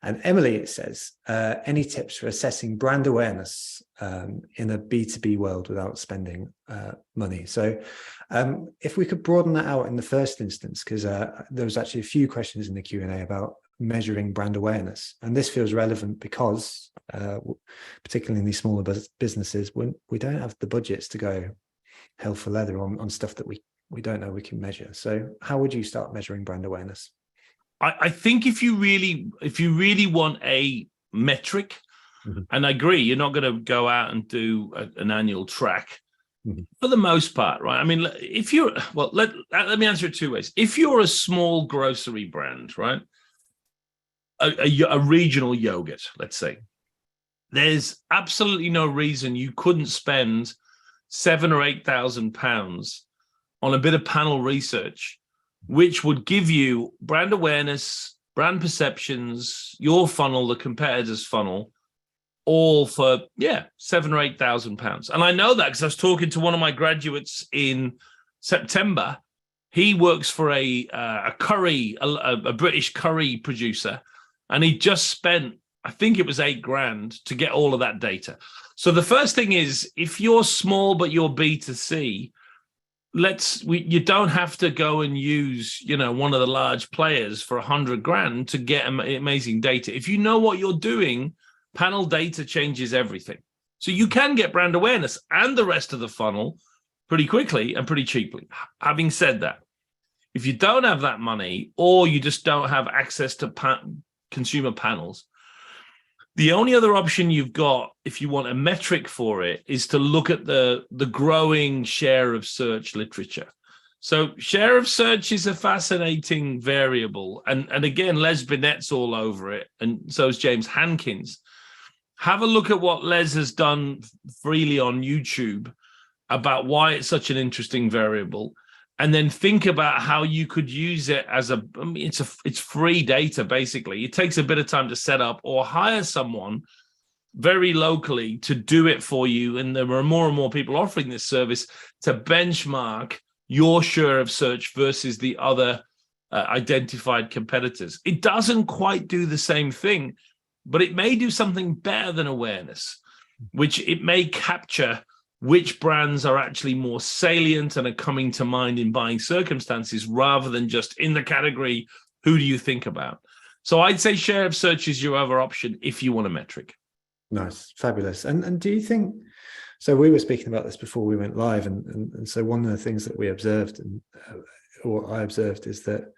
Speaker 1: And Emily, it says, any tips for assessing brand awareness in a B2B world without spending money? So if we could broaden that out in the first instance, because there was actually a few questions in the Q&A about measuring brand awareness. And this feels relevant because, particularly in these smaller businesses, when we don't have the budgets to go hell for leather on stuff that we don't know we can measure. So how would you start measuring brand awareness?
Speaker 2: I think if you really want a metric, and I agree, you're not going to go out and do an annual track for the most part, right? I mean, let me answer it 2 ways. If you're a small grocery brand, right, a regional yogurt, let's say, there's absolutely no reason you couldn't spend £7,000 or £8,000 on a bit of panel research, which would give you brand awareness, brand perceptions, your funnel, the competitor's funnel, all for £7,000 or £8,000. And I know that because I was talking to one of my graduates in September. He works for a British curry producer, and he just spent, I think it was £8,000 to get all of that data. So the first thing is, if you're small but you're B2C, you don't have to go and use, one of the large players for $100,000 to get amazing data. If you know what you're doing, panel data changes everything. So you can get brand awareness and the rest of the funnel pretty quickly and pretty cheaply. Having said that, if you don't have that money or you just don't have access to consumer panels, the only other option you've got, if you want a metric for it, is to look at the growing share of search literature. So share of search is a fascinating variable. And again, Les Binet's all over it, and so is James Hankins. Have a look at what Les has done freely on YouTube about why it's such an interesting variable, and then think about how you could use it as it's free data, basically. It takes a bit of time to set up, or hire someone very locally to do it for you. And there are more and more people offering this service to benchmark your share of search versus the other identified competitors. It doesn't quite do the same thing, but it may do something better than awareness, which it may capture which brands are actually more salient and are coming to mind in buying circumstances, rather than just in the category, who do you think about? So I'd say share of search is your other option if you want a metric.
Speaker 1: Nice, fabulous. And do you think, so we were speaking about this before we went live, and so one of the things that we observed, and or I observed, is that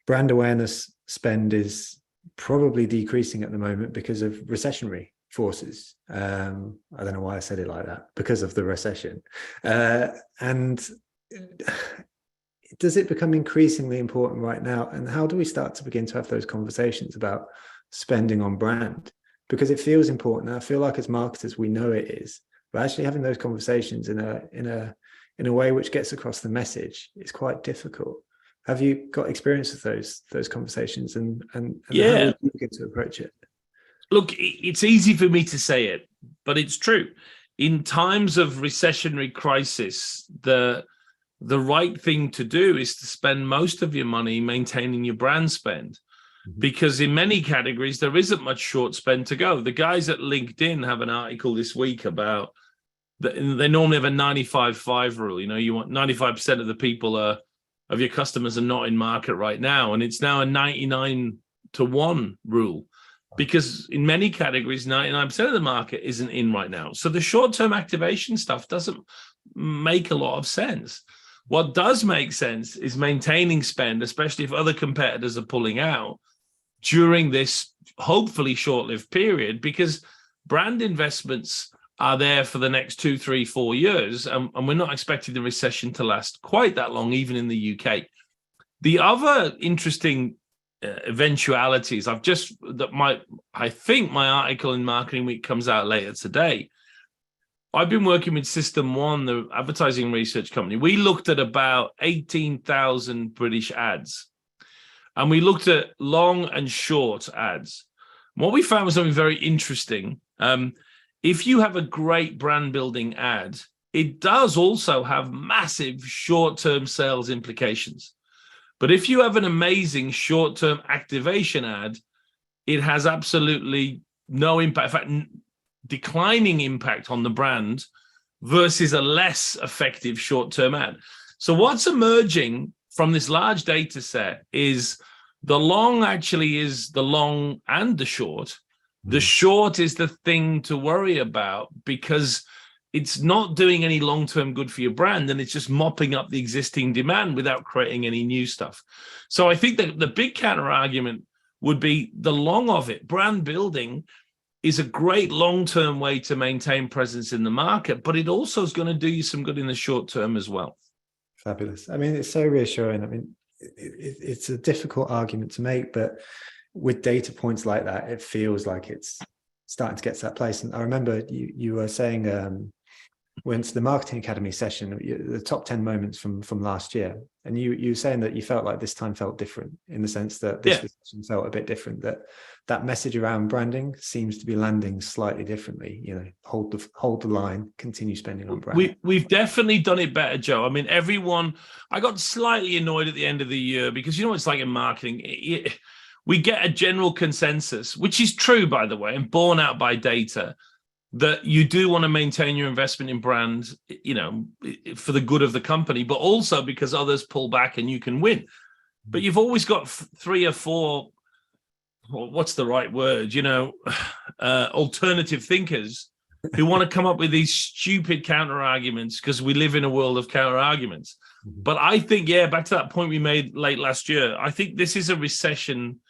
Speaker 1: brand awareness spend is probably decreasing at the moment because of recessionary forces. I don't know why I said it like that, because of the recession. And does it become increasingly important right now? And how do we start to begin to have those conversations about spending on brand? Because it feels important. I feel like as marketers, we know it is, but actually having those conversations in a way which gets across the message is quite difficult. Have you got experience with those conversations, and
Speaker 2: yeah,
Speaker 1: how would you begin to approach it?
Speaker 2: Look, it's easy for me to say it, but it's true. In times of recessionary crisis, the right thing to do is to spend most of your money maintaining your brand spend, because in many categories, there isn't much short spend to go. The guys at LinkedIn have an article this week about they normally have a 95-5 rule. You know, you want 95% of the people of your customers are not in market right now. And it's now a 99-1 rule, because in many categories, 99% of the market isn't in right now. So the short-term activation stuff doesn't make a lot of sense. What does make sense is maintaining spend, especially if other competitors are pulling out during this hopefully short-lived period, because brand investments are there for the next 2, 3, 4 years. And we're not expecting the recession to last quite that long, even in the UK. The other interesting eventualities, I think my article in Marketing Week comes out later today. I've been working with System One, the advertising research company. We looked at about 18,000 British ads, and we looked at long and short ads. What we found was something very interesting. If you have a great brand building ad, it does also have massive short-term sales implications. But if you have an amazing short-term activation ad, it has absolutely no impact. In fact, declining impact on the brand versus a less effective short-term ad. So what's emerging from this large data set is the long actually is the long and the short. The short is the thing to worry about, because it's not doing any long-term good for your brand, and it's just mopping up the existing demand without creating any new stuff. So I think that the big counter argument would be the long of it. Brand building is a great long-term way to maintain presence in the market, but it also is going to do you some good in the short term as well.
Speaker 1: Fabulous. I mean, it's so reassuring. I mean, it's a difficult argument to make, but with data points like that, it feels like it's starting to get to that place. And I remember you were saying, went to the Marketing Academy session, the top 10 moments from last year, and you were saying that you felt like this time felt different, in the sense that this session felt a bit different, that message around branding seems to be landing slightly differently. You know, hold the line, continue spending on brand.
Speaker 2: We've definitely done it better, Joe. I mean, I got slightly annoyed at the end of the year, because you know what it's like in marketing. We get a general consensus, which is true, by the way, and borne out by data, that you do want to maintain your investment in brand, you know, for the good of the company, but also because others pull back and you can win. But you've always got 3 or 4, what's the right word, you know, alternative thinkers who want to come up with these stupid counter arguments because we live in a world of counter arguments. But I think, back to that point we made late last year, I think this is a recession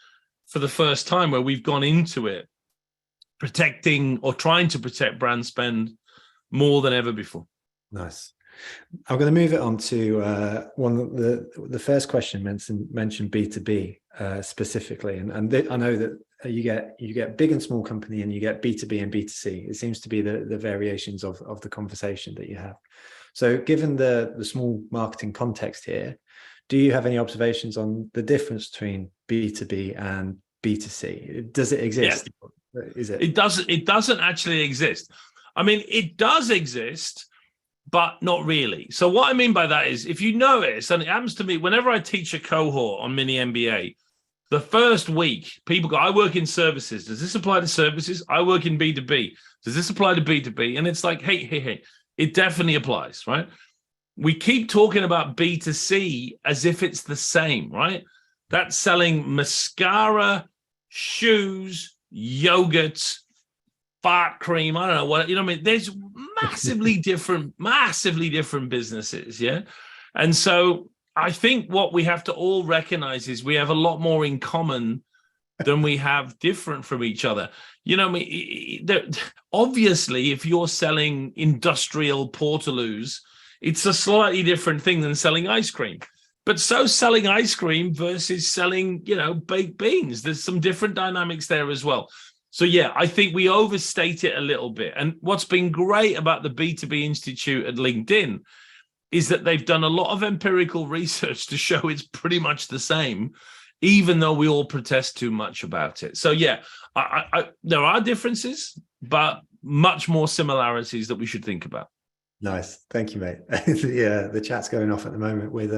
Speaker 2: for the first time where we've gone into it protecting or trying to protect brand spend more than ever before.
Speaker 1: Nice. I'm going to move it on to one of the first question mentioned B2B specifically, and I know that you get big and small company, and you get B2B and B2C. It seems to be the variations of the conversation that you have. So given the small marketing context here, do you have any observations on the difference between B2B and B2C? Does it exist?
Speaker 2: Yeah.
Speaker 1: Is it?
Speaker 2: It doesn't actually exist. I mean, it does exist, but not really. So what I mean by that is, if you notice, and it happens to me whenever I teach a cohort on Mini MBA, the first week, people go, I work in services. Does this apply to services? I work in B2B. Does this apply to B2B? And it's like, hey, it definitely applies, right? We keep talking about B2C as if it's the same, right? That's selling mascara, shoes, yogurt, fart cream. I don't know what, I mean, there's massively different businesses. Yeah. And so I think what we have to all recognize is we have a lot more in common than we have different from each other. Obviously, if you're selling industrial portaloos, it's a slightly different thing than selling ice cream. But so selling ice cream versus selling, baked beans, there's some different dynamics there as well. So, I think we overstate it a little bit. And what's been great about the B2B Institute at LinkedIn is that they've done a lot of empirical research to show it's pretty much the same, even though we all protest too much about it. So, there are differences, but much more similarities that we should think about.
Speaker 1: Nice. Thank you, mate. The chat's going off at the moment with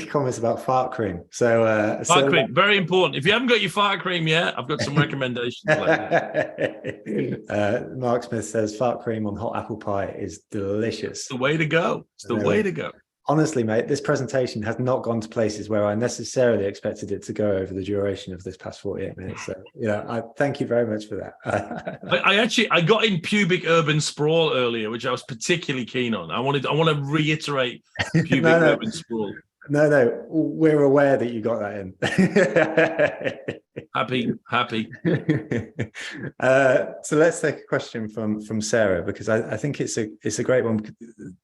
Speaker 1: comments about fart cream. So
Speaker 2: fart cream, very important. If you haven't got your fart cream yet, I've got some recommendations.
Speaker 1: Mark Smith says fart cream on hot apple pie is delicious.
Speaker 2: It's the way to go. It's the way to go.
Speaker 1: Honestly, mate, this prepresentation has not gone to places where I necessarily expected it to go over the duration of this past 48 minutes. So, I thank you very much for that.
Speaker 2: I got in pubic urban sprawl earlier, which I was particularly keen on. I want to reiterate pubic urban sprawl.
Speaker 1: No, we're aware that you got that in.
Speaker 2: Happy.
Speaker 1: So let's take a question from Sarah, because I think it's a great one,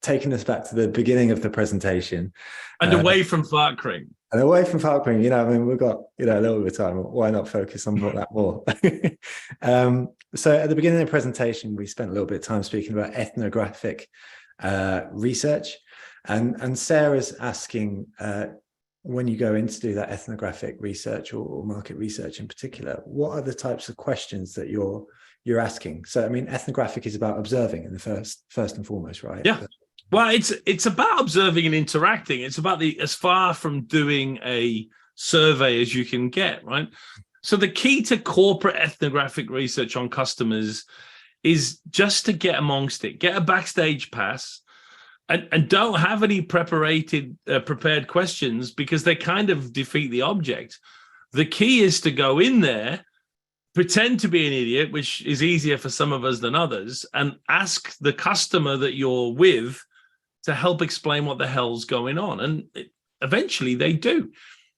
Speaker 1: taking us back to the beginning of the presentation.
Speaker 2: And away from fart cream.
Speaker 1: And away from fart cream, we've got, a little bit of time. Why not focus on that more? So at the beginning of the presentation, we spent a little bit of time speaking about ethnographic research. And Sarah's asking, when you go in to do that ethnographic research or market research in particular, what are the types of questions that you're asking? So, ethnographic is about observing in the first and foremost, right?
Speaker 2: Yeah. Well, it's about observing and interacting. It's about as far from doing a survey as you can get, right? So the key to corporate ethnographic research on customers is just to get amongst it, get a backstage pass. And don't have any prepared questions, because they kind of defeat the object. The key is to go in there, pretend to be an idiot, which is easier for some of us than others, and ask the customer that you're with to help explain what the hell's going on. And eventually they do.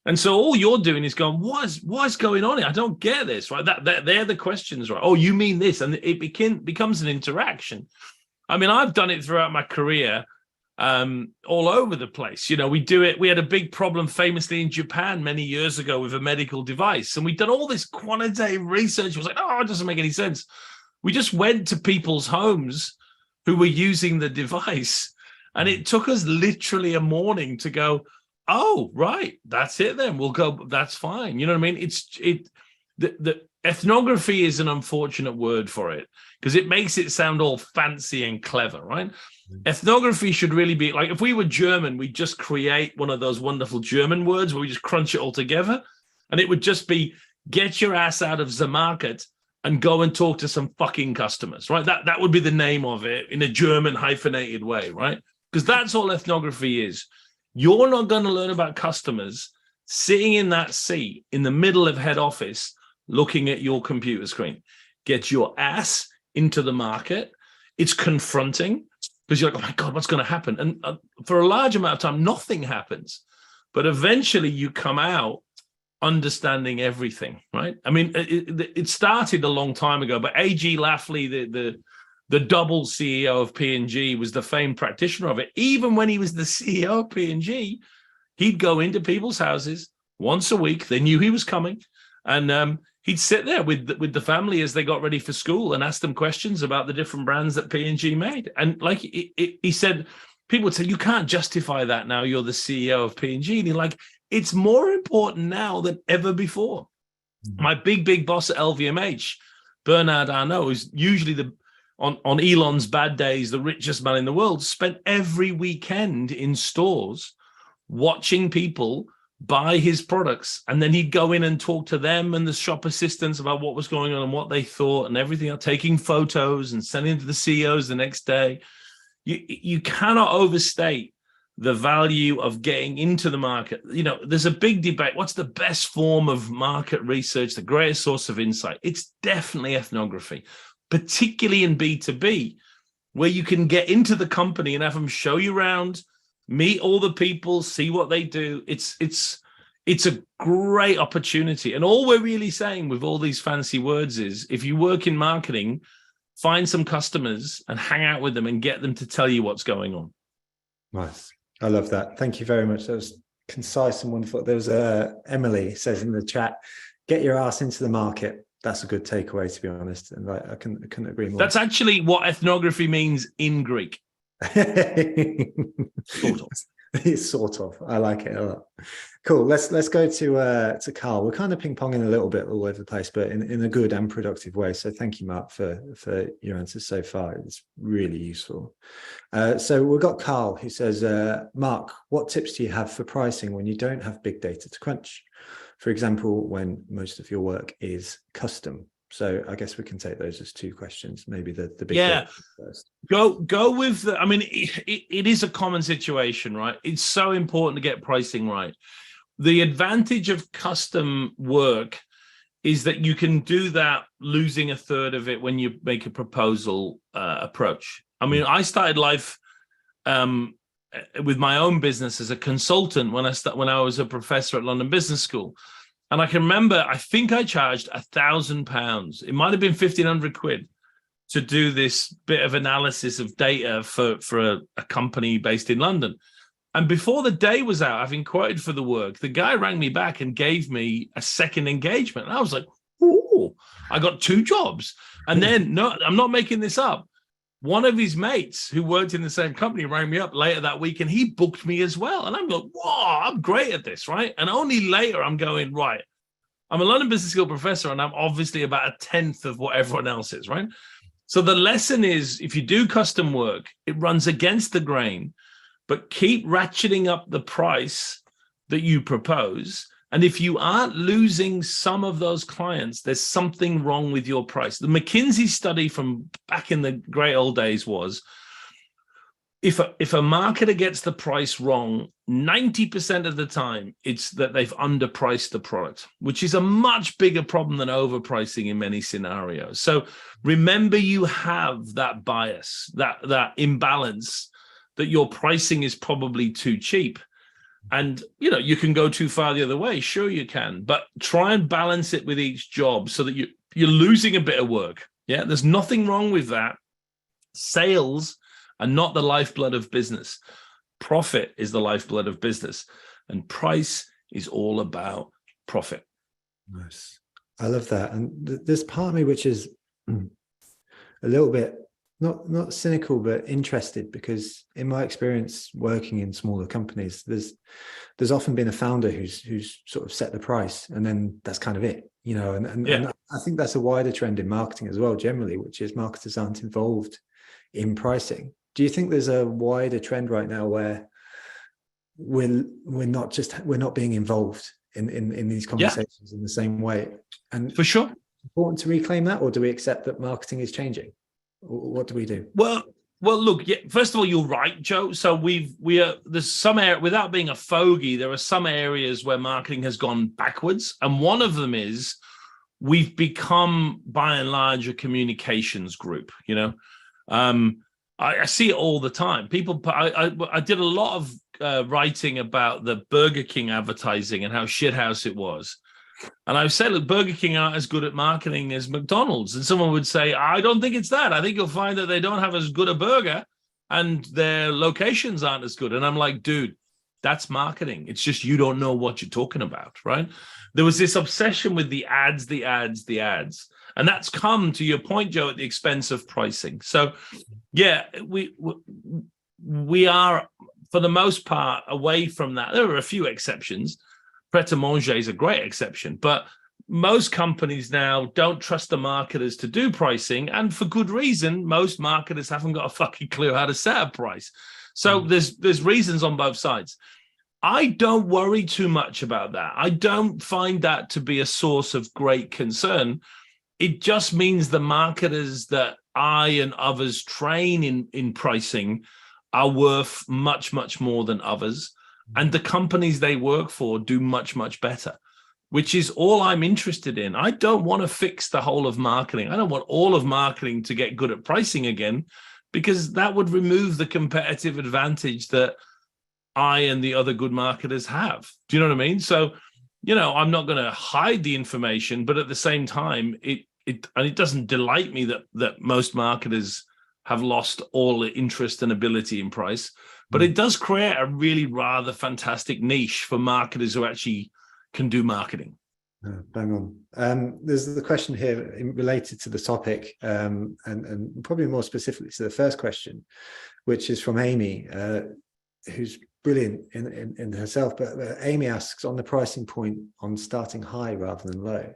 Speaker 2: And so all you're doing is going, what's going on here? I don't get this, right? They're the questions, right? Oh, you mean this? And it becomes an interaction. I've done it throughout my career. All over the place. We do it. We had a big problem famously in Japan many years ago with a medical device. And we'd done all this quantitative research. It was like, it doesn't make any sense. We just went to people's homes who were using the device. And it took us literally a morning to go, oh, right, that's it then. We'll go, that's fine. You know what I mean? The ethnography is an unfortunate word for it, because it makes it sound all fancy and clever, right? Ethnography should really be like, if we were German, we'd just create one of those wonderful German words where we just crunch it all together. And it would just be, get your ass out of the market and go and talk to some fucking customers, right? That would be the name of it in a German hyphenated way, right? Because that's all ethnography is. You're not going to learn about customers sitting in that seat in the middle of head office looking at your computer screen. Get your ass into the market. It's confronting because you're like, oh my God, what's going to happen? And for a large amount of time, nothing happens. But eventually you come out understanding everything, right? I mean, it started a long time ago, but A.G. Lafley, the double CEO of P&G, was the famed practitioner of it. Even when he was the CEO of P&G, he'd go into people's houses once a week. They knew he was coming. And he'd sit there with the family as they got ready for school and ask them questions about the different brands that P&G made. And like he said, people would say, you can't justify that now. You're the CEO of P&G. And he's like, it's more important now than ever before. Mm-hmm. My big boss at LVMH, Bernard Arnault, who's usually on Elon's bad days, the richest man in the world, spent every weekend in stores watching people buy his products. And then he'd go in and talk to them and the shop assistants about what was going on and what they thought and everything else, taking photos and sending them to the CEOs the next day. You cannot overstate the value of getting into the market. You know, there's a big debate. What's the best form of market research, the greatest source of insight? It's definitely ethnography, particularly in B2B, where you can get into the company and have them show you around, meet all the people, see what they do. It's a great opportunity. And all we're really saying with all these fancy words is, if you work in marketing, find some customers and hang out with them and get them to tell you what's going on.
Speaker 1: Nice. I love that. Thank you very much. That was concise and wonderful. There was Emily says in the chat, get your ass into the market. That's a good takeaway, to be honest. And I couldn't agree more.
Speaker 2: That's actually what ethnography means in Greek. Sort of.
Speaker 1: Sort of. I like it a lot. Cool. Let's go to Carl. We're kind of ping-ponging a little bit all over the place, but in a good and productive way. So thank you, Mark, for your answers so far. It's really useful. So we've got Carl who says, Mark, what tips do you have for pricing when you don't have big data to crunch? For example, when most of your work is custom. So I guess we can take those as two questions. Maybe the big data first.
Speaker 2: Go with I mean, it is a common situation, right? It's so important to get pricing right. The advantage of custom work is that you can do that losing a third of it when you make a proposal approach. I mean, I started life with my own business as a consultant when I was a professor at London Business School. And I can remember, I think I charged £1,000. It might have been 1,500 quid to do this bit of analysis of data for a company based in London. And before the day was out, having quoted for the work, the guy rang me back and gave me a second engagement. And I was like, oh, I got 2 jobs. And then, no, I'm not making this up. One of his mates who worked in the same company rang me up later that week and he booked me as well. And I'm like, whoa, I'm great at this, right? And only later I'm going, right, I'm a London Business School professor and I'm obviously about a 10th of what everyone else is, right? So the lesson is, if you do custom work, it runs against the grain, but keep ratcheting up the price that you propose. And if you aren't losing some of those clients, there's something wrong with your price. The McKinsey study from back in the great old days was, if a marketer gets the price wrong, 90% of the time, it's that they've underpriced the product, which is a much bigger problem than overpricing in many scenarios. So remember, you have that bias, that imbalance, that your pricing is probably too cheap. And, you know, you can go too far the other way. Sure, you can. But try and balance it with each job so that you're losing a bit of work. Yeah, there's nothing wrong with that. Sales are not the lifeblood of business. Profit is the lifeblood of business. And price is all about profit.
Speaker 1: Nice. I love that. And there's part of me which is a little bit not cynical, but interested, because in my experience working in smaller companies, there's often been a founder who's sort of set the price, and then that's kind of it, you know. And I think that's a wider trend in marketing as well, generally, which is marketers aren't involved in pricing. Do you think there's a wider trend right now where we're not being involved in these conversations in the same way? And
Speaker 2: for sure,
Speaker 1: important to reclaim that, or do we accept that marketing is changing? What do we do?
Speaker 2: Well, look, first of all, you're right, Joe. So there's some area, without being a fogey, there are some areas where marketing has gone backwards. And one of them is we've become, by and large, a communications group. I see it all the time. People, I did a lot of writing about the Burger King advertising and how shithouse it was. And I said, look, Burger King aren't as good at marketing as McDonald's. And someone would say, I don't think it's that. I think you'll find that they don't have as good a burger and their locations aren't as good. And I'm like, dude, that's marketing. It's just you don't know what you're talking about, right? There was this obsession with the ads. And that's come, to your point, Joe, at the expense of pricing. So, yeah, we are, for the most part, away from that. There are a few exceptions. Pret-a-manger is a great exception, but most companies now don't trust the marketers to do pricing, and for good reason. Most marketers haven't got a fucking clue how to set a price. So there's reasons on both sides. I don't worry too much about that. I don't find that to be a source of great concern. It just means the marketers that I and others train in pricing are worth much, much more than others. And the companies they work for do much, much better, which is all I'm interested in. I don't want to fix the whole of marketing. I don't want all of marketing to get good at pricing again, because that would remove the competitive advantage that I and the other good marketers have. Do you know what I mean? So, I'm not going to hide the information, but at the same time, it doesn't delight me that most marketers have lost all interest and ability in price. But it does create a really rather fantastic niche for marketers who actually can do marketing.
Speaker 1: Bang on. There's the question here related to the topic, and probably more specifically to the first question, which is from Amy, who's brilliant in herself. But Amy asks, on the pricing point on starting high rather than low,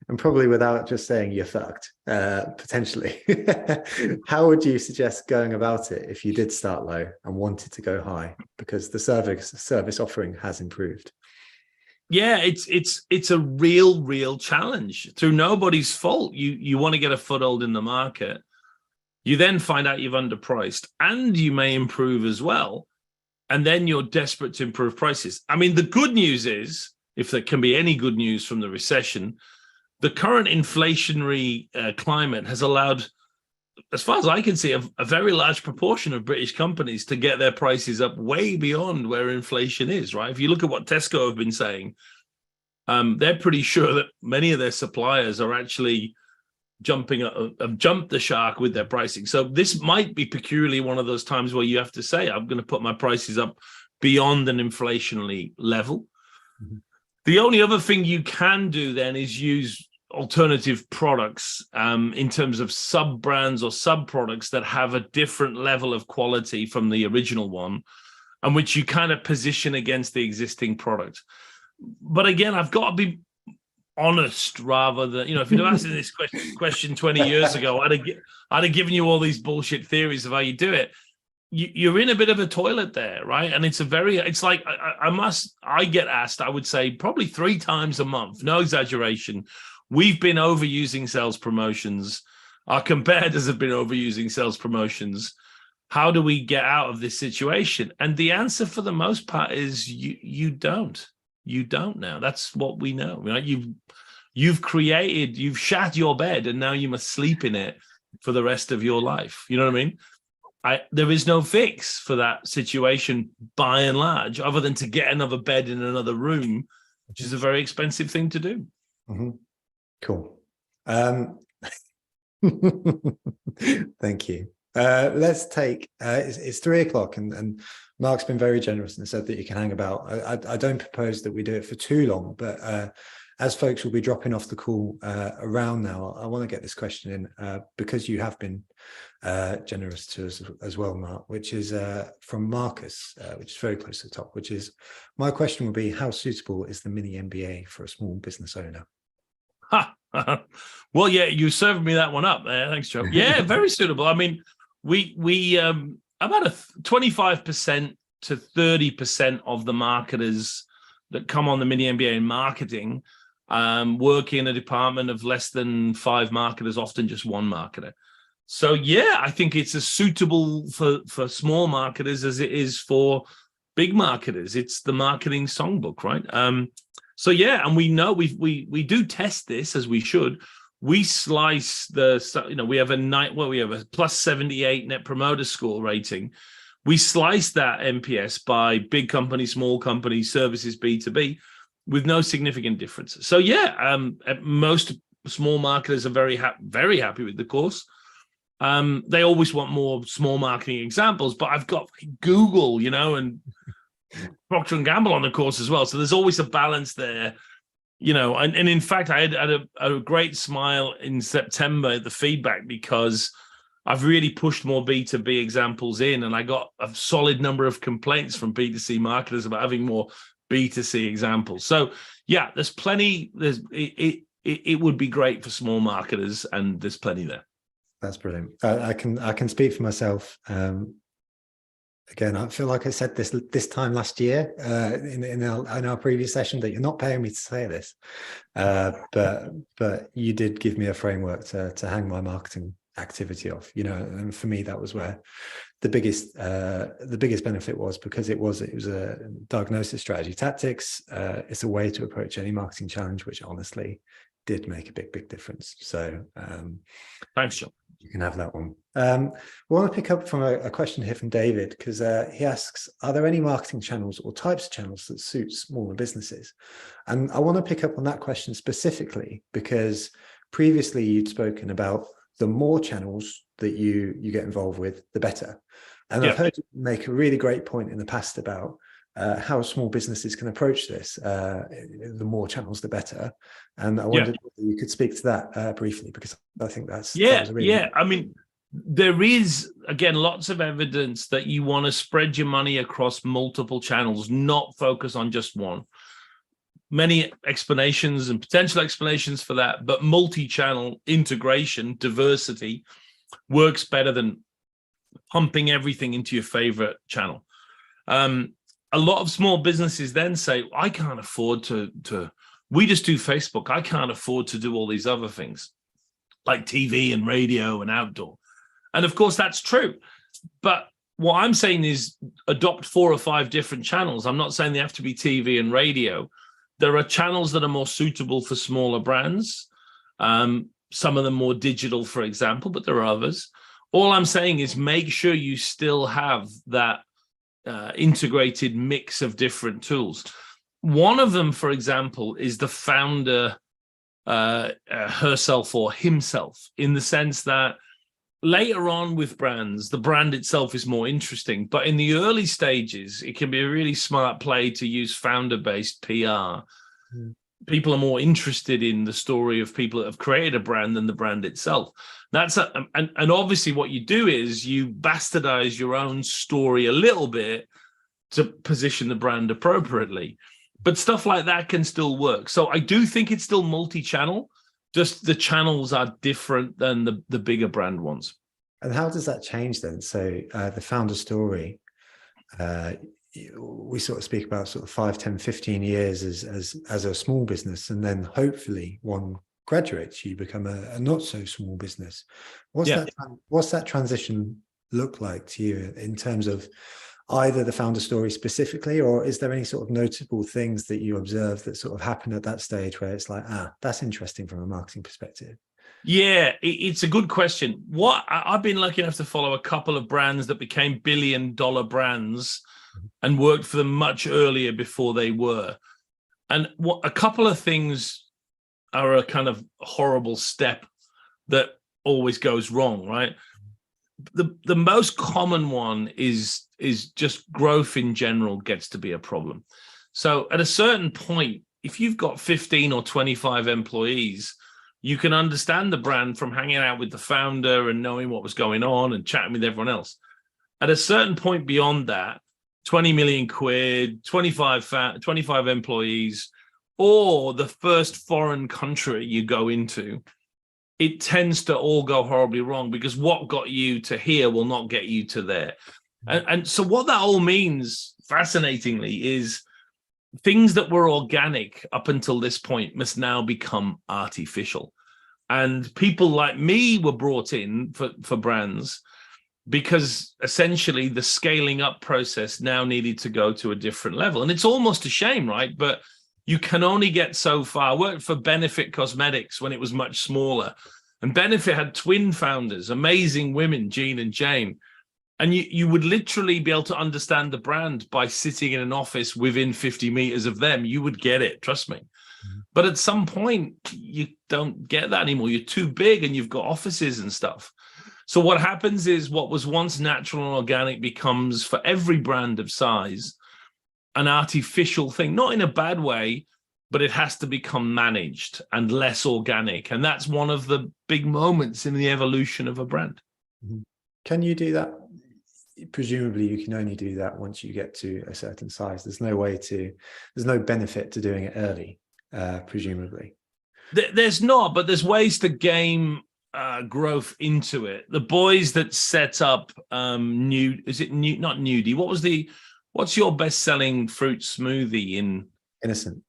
Speaker 1: and probably without just saying you're fucked, potentially. How would you suggest going about it if you did start low and wanted to go high, because the service offering has improved?
Speaker 2: Yeah, it's a real challenge through nobody's fault. You want to get a foothold in the market. You then find out you've underpriced, and you may improve as well. And then you're desperate to improve prices. I mean, the good news is, if there can be any good news from the recession, the current inflationary climate has allowed, as far as I can see, a very large proportion of British companies to get their prices up way beyond where inflation is, right? If you look at what Tesco have been saying, they're pretty sure that many of their suppliers are actually have jumped the shark with their pricing. So this might be peculiarly one of those times where you have to say, I'm going to put my prices up beyond an inflationary level. Mm-hmm. The only other thing you can do then is use alternative products in terms of sub-brands or sub-products that have a different level of quality from the original one, and which you kind of position against the existing product. But again, I've got to be honest rather than, if you'd have asked me this question 20 years ago, I'd have given you all these bullshit theories of how you do it. You're in a bit of a toilet there, right? And it's like I get asked, I would say probably 3 times a month, no exaggeration. We've been overusing sales promotions. Our competitors have been overusing sales promotions. How do we get out of this situation? And the answer for the most part is you don't. You don't now. That's what we know. Right? You've shat your bed, and now you must sleep in it for the rest of your life. You know what I mean? There is no fix for that situation by and large, other than to get another bed in another room, which is a very expensive thing to do.
Speaker 1: Mm-hmm. Cool. Thank you. Let's take, it's 3:00 and Mark's been very generous and said that you can hang about. I don't propose that we do it for too long, but as folks will be dropping off the call around now, I want to get this question in because you have been generous to us as well, Mark, which is from Marcus, which is very close to the top, which is, my question would be, how suitable is the Mini MBA for a small business owner?
Speaker 2: Well, yeah, you served me that one up. Thanks, Joe. Yeah, very suitable. I mean, we about 25% to 30% of the marketers that come on the Mini MBA in marketing work in a department of less than 5 marketers, often just 1 marketer. So yeah, I think it's as suitable for small marketers as it is for big marketers. It's the marketing songbook, right? So yeah, and we know we do test this as we should. We slice we have we have a plus 78 net promoter score rating. We slice that NPS by big company, small company, services B2B, with no significant difference. So yeah, most small marketers are very happy with the course. They always want more small marketing examples, but I've got Google, and Procter & Gamble on the course as well. So there's always a balance there, and in fact, I had a great smile in September at the feedback, because I've really pushed more B2B examples in, and I got a solid number of complaints from B2C marketers about having more B2C examples. So yeah, there's plenty. It would be great for small marketers, and there's plenty there.
Speaker 1: That's brilliant. I can speak for myself. Again, I feel like I said this time last year in our previous session that you're not paying me to say this, but you did give me a framework to hang my marketing activity off. And for me, that was where the biggest benefit was, because it was a diagnosis strategy tactics. It's a way to approach any marketing challenge, which honestly did make a big difference. So
Speaker 2: thanks, John.
Speaker 1: You can have that one. We want to pick up from a question here from David, because he asks, are there any marketing channels or types of channels that suit smaller businesses? And I want to pick up on that question specifically, because previously you'd spoken about the more channels that you get involved with, the better. And I've heard you make a really great point in the past about how small businesses can approach this. The more channels, the better. And I wondered whether you could speak to that briefly, because I think that was a really
Speaker 2: I mean, there is, again, lots of evidence that you want to spread your money across multiple channels, not focus on just one. Many explanations and potential explanations for that, but multi-channel integration, diversity, works better than pumping everything into your favorite channel. A lot of small businesses then say, I can't afford we just do Facebook. I can't afford to do all these other things like TV and radio and outdoor. And of course, that's true. But what I'm saying is adopt 4 or 5 different channels. I'm not saying they have to be TV and radio. There are channels that are more suitable for smaller brands. Some of them more digital, for example, but there are others. All I'm saying is make sure you still have that integrated mix of different tools. One of them, for example, is the founder herself or himself, in the sense that later on with brands, the brand itself is more interesting. But in the early stages, it can be a really smart play to use founder-based PR. People are more interested in the story of people that have created a brand than the brand itself. And obviously what you do is you bastardize your own story a little bit to position the brand appropriately. But stuff like that can still work. So I do think it's still multi-channel, just the channels are different than the bigger brand ones.
Speaker 1: And how does that change then? So the founder story, we sort of speak about sort of 5, 10, 15 years as a small business, and then hopefully one graduates, you become a not so small business. What's that transition look like to you in terms of either the founder story specifically, or is there any sort of notable things that you observe that sort of happen at that stage where it's like, that's interesting from a marketing perspective?
Speaker 2: Yeah, it's a good question. I've been lucky enough to follow a couple of brands that became billion-dollar brands and worked for them much earlier before they were. And a couple of things are a kind of horrible step that always goes wrong, right? The most common one is just growth in general gets to be a problem. So at a certain point, if you've got 15 or 25 employees, you can understand the brand from hanging out with the founder and knowing what was going on and chatting with everyone else. At a certain point beyond that, 20 million quid, 25 employees, or the first foreign country you go into, it tends to all go horribly wrong, because what got you to here will not get you to there. And so what that all means, fascinatingly, is things that were organic up until this point must now become artificial. And people like me were brought in for brands because essentially the scaling up process now needed to go to a different level. And it's almost a shame, right? But you can only get so far. I worked for Benefit Cosmetics when it was much smaller, and Benefit had twin founders, amazing women, Jean and Jane. And you would literally be able to understand the brand by sitting in an office within 50 meters of them. You would get it, trust me. But at some point, you don't get that anymore. You're too big and you've got offices and stuff. So what happens is what was once natural and organic becomes, for every brand of size, an artificial thing, not in a bad way, but it has to become managed and less organic. And that's one of the big moments in the evolution of a brand.
Speaker 1: Can you do that? Presumably you can only do that once you get to a certain size. There's no benefit to doing it early, presumably.
Speaker 2: There's not, but there's ways to game growth into it. The boys that set up not Nudie? What's your best-selling fruit smoothie in
Speaker 1: Innocent?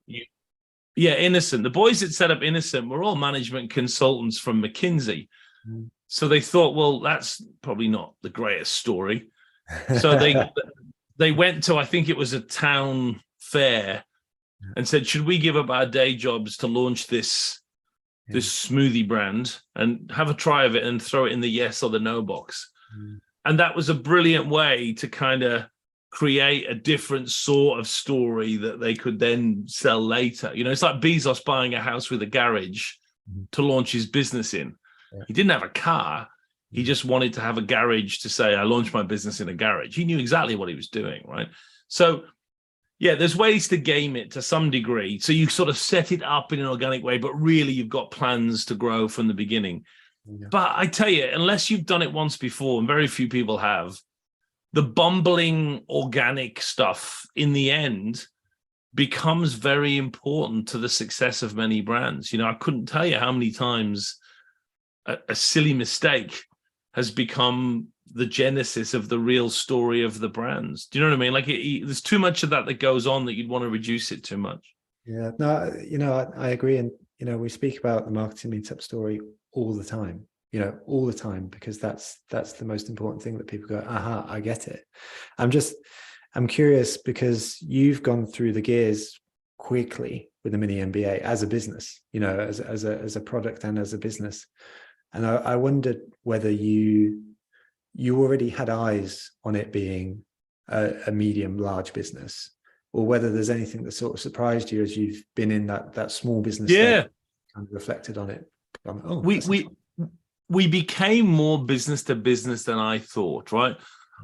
Speaker 2: Yeah, Innocent. The boys that set up Innocent were all management consultants from McKinsey. So they thought, well, that's probably not the greatest story. So they went to, I think it was a town fair, and said, should we give up our day jobs to launch this smoothie brand and have a try of it and throw it in the yes or the no box? And that was a brilliant way to kind of create a different sort of story that they could then sell later. You know, it's like Bezos buying a house with a garage to launch his business in. He didn't have a car. He just wanted to have a garage to say, I launched my business in a garage. He knew exactly what he was doing, right? So, yeah, there's ways to game it to some degree. So you sort of set it up in an organic way, but really you've got plans to grow from the beginning. But I tell you, unless you've done it once before, and very few people have, the bumbling organic stuff in the end becomes very important to the success of many brands. You know, I couldn't tell you how many times a silly mistake has become the genesis of the real story of the brands. Do you know what I mean? Like there's too much of that goes on that you'd want to reduce it too much.
Speaker 1: Yeah, no, you know, I agree. And, you know, we speak about the marketing meetup story all the time, because that's the most important thing that people go, aha, I get it. I'm curious because you've gone through the gears quickly with the Mini MBA as a business, you know, as a product and as a business. And I wondered whether you already had eyes on it being a medium, large business, or whether there's anything that sort of surprised you as you've been in that small business state, kind of reflected on it.
Speaker 2: We became more business to business than I thought, right?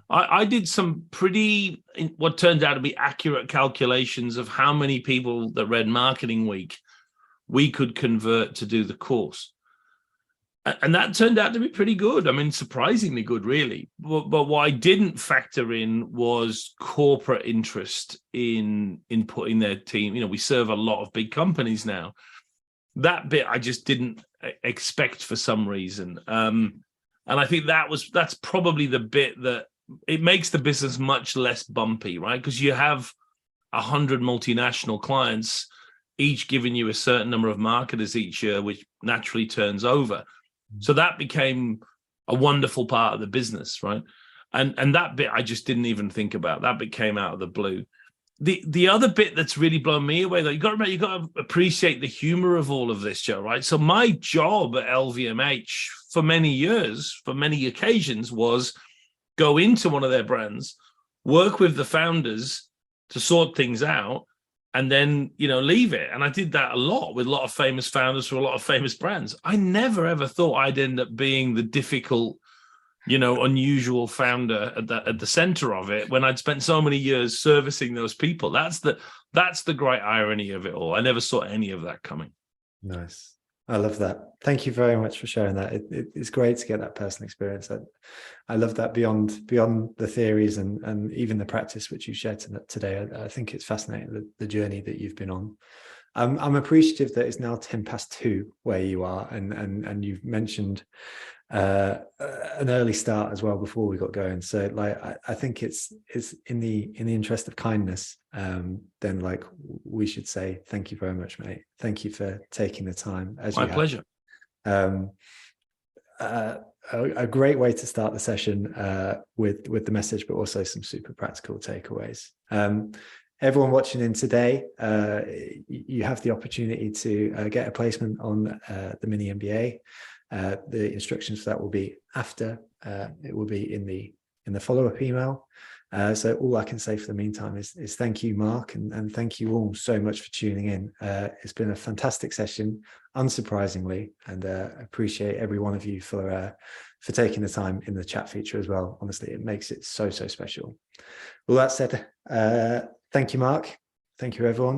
Speaker 2: I did some pretty, what turned out to be accurate calculations of how many people that read Marketing Week we could convert to do the course. And that turned out to be pretty good. I mean, surprisingly good, really. But what I didn't factor in was corporate interest in putting their team. You know, we serve a lot of big companies now. That bit I just didn't expect for some reason. And I think that's probably the bit that it makes the business much less bumpy, right? Because you have 100 multinational clients, each giving you a certain number of marketers each year, which naturally turns over. So that became a wonderful part of the business, right? And that bit I just didn't even think about. That bit came out of the blue. The other bit that's really blown me away, though, you got to appreciate the humor of all of this, Joe, right? So my job at LVMH for many years, for many occasions, was go into one of their brands, work with the founders to sort things out, and then, you know, leave it. And I did that a lot with a lot of famous founders for a lot of famous brands. I never, ever thought I'd end up being the difficult, you know, unusual founder at the center of it when I'd spent so many years servicing those people. That's the great irony of it all. I never saw any of that coming.
Speaker 1: Nice. I love that. Thank you very much for sharing that. It's great to get that personal experience. I love that beyond the theories and even the practice which you shared today. I think it's fascinating, the journey that you've been on. I'm appreciative that it's now 2:10 where you are, and you've mentioned an early start as well before we got going. So like I think it's in the interest of kindness, then like we should say thank you very much, mate. Thank you for taking the time.
Speaker 2: My pleasure.
Speaker 1: A great way to start the session with the message, but also some super practical takeaways. everyone watching in today, you have the opportunity to get a placement on the Mini MBA. The instructions for that will be after. It will be in the follow-up email. So all I can say for the meantime is thank you, Mark, and thank you all so much for tuning in. It's been a fantastic session, unsurprisingly, and appreciate every one of you for taking the time in the chat feature as well. Honestly, it makes it so special. All that said, thank you, Mark. Thank you, everyone.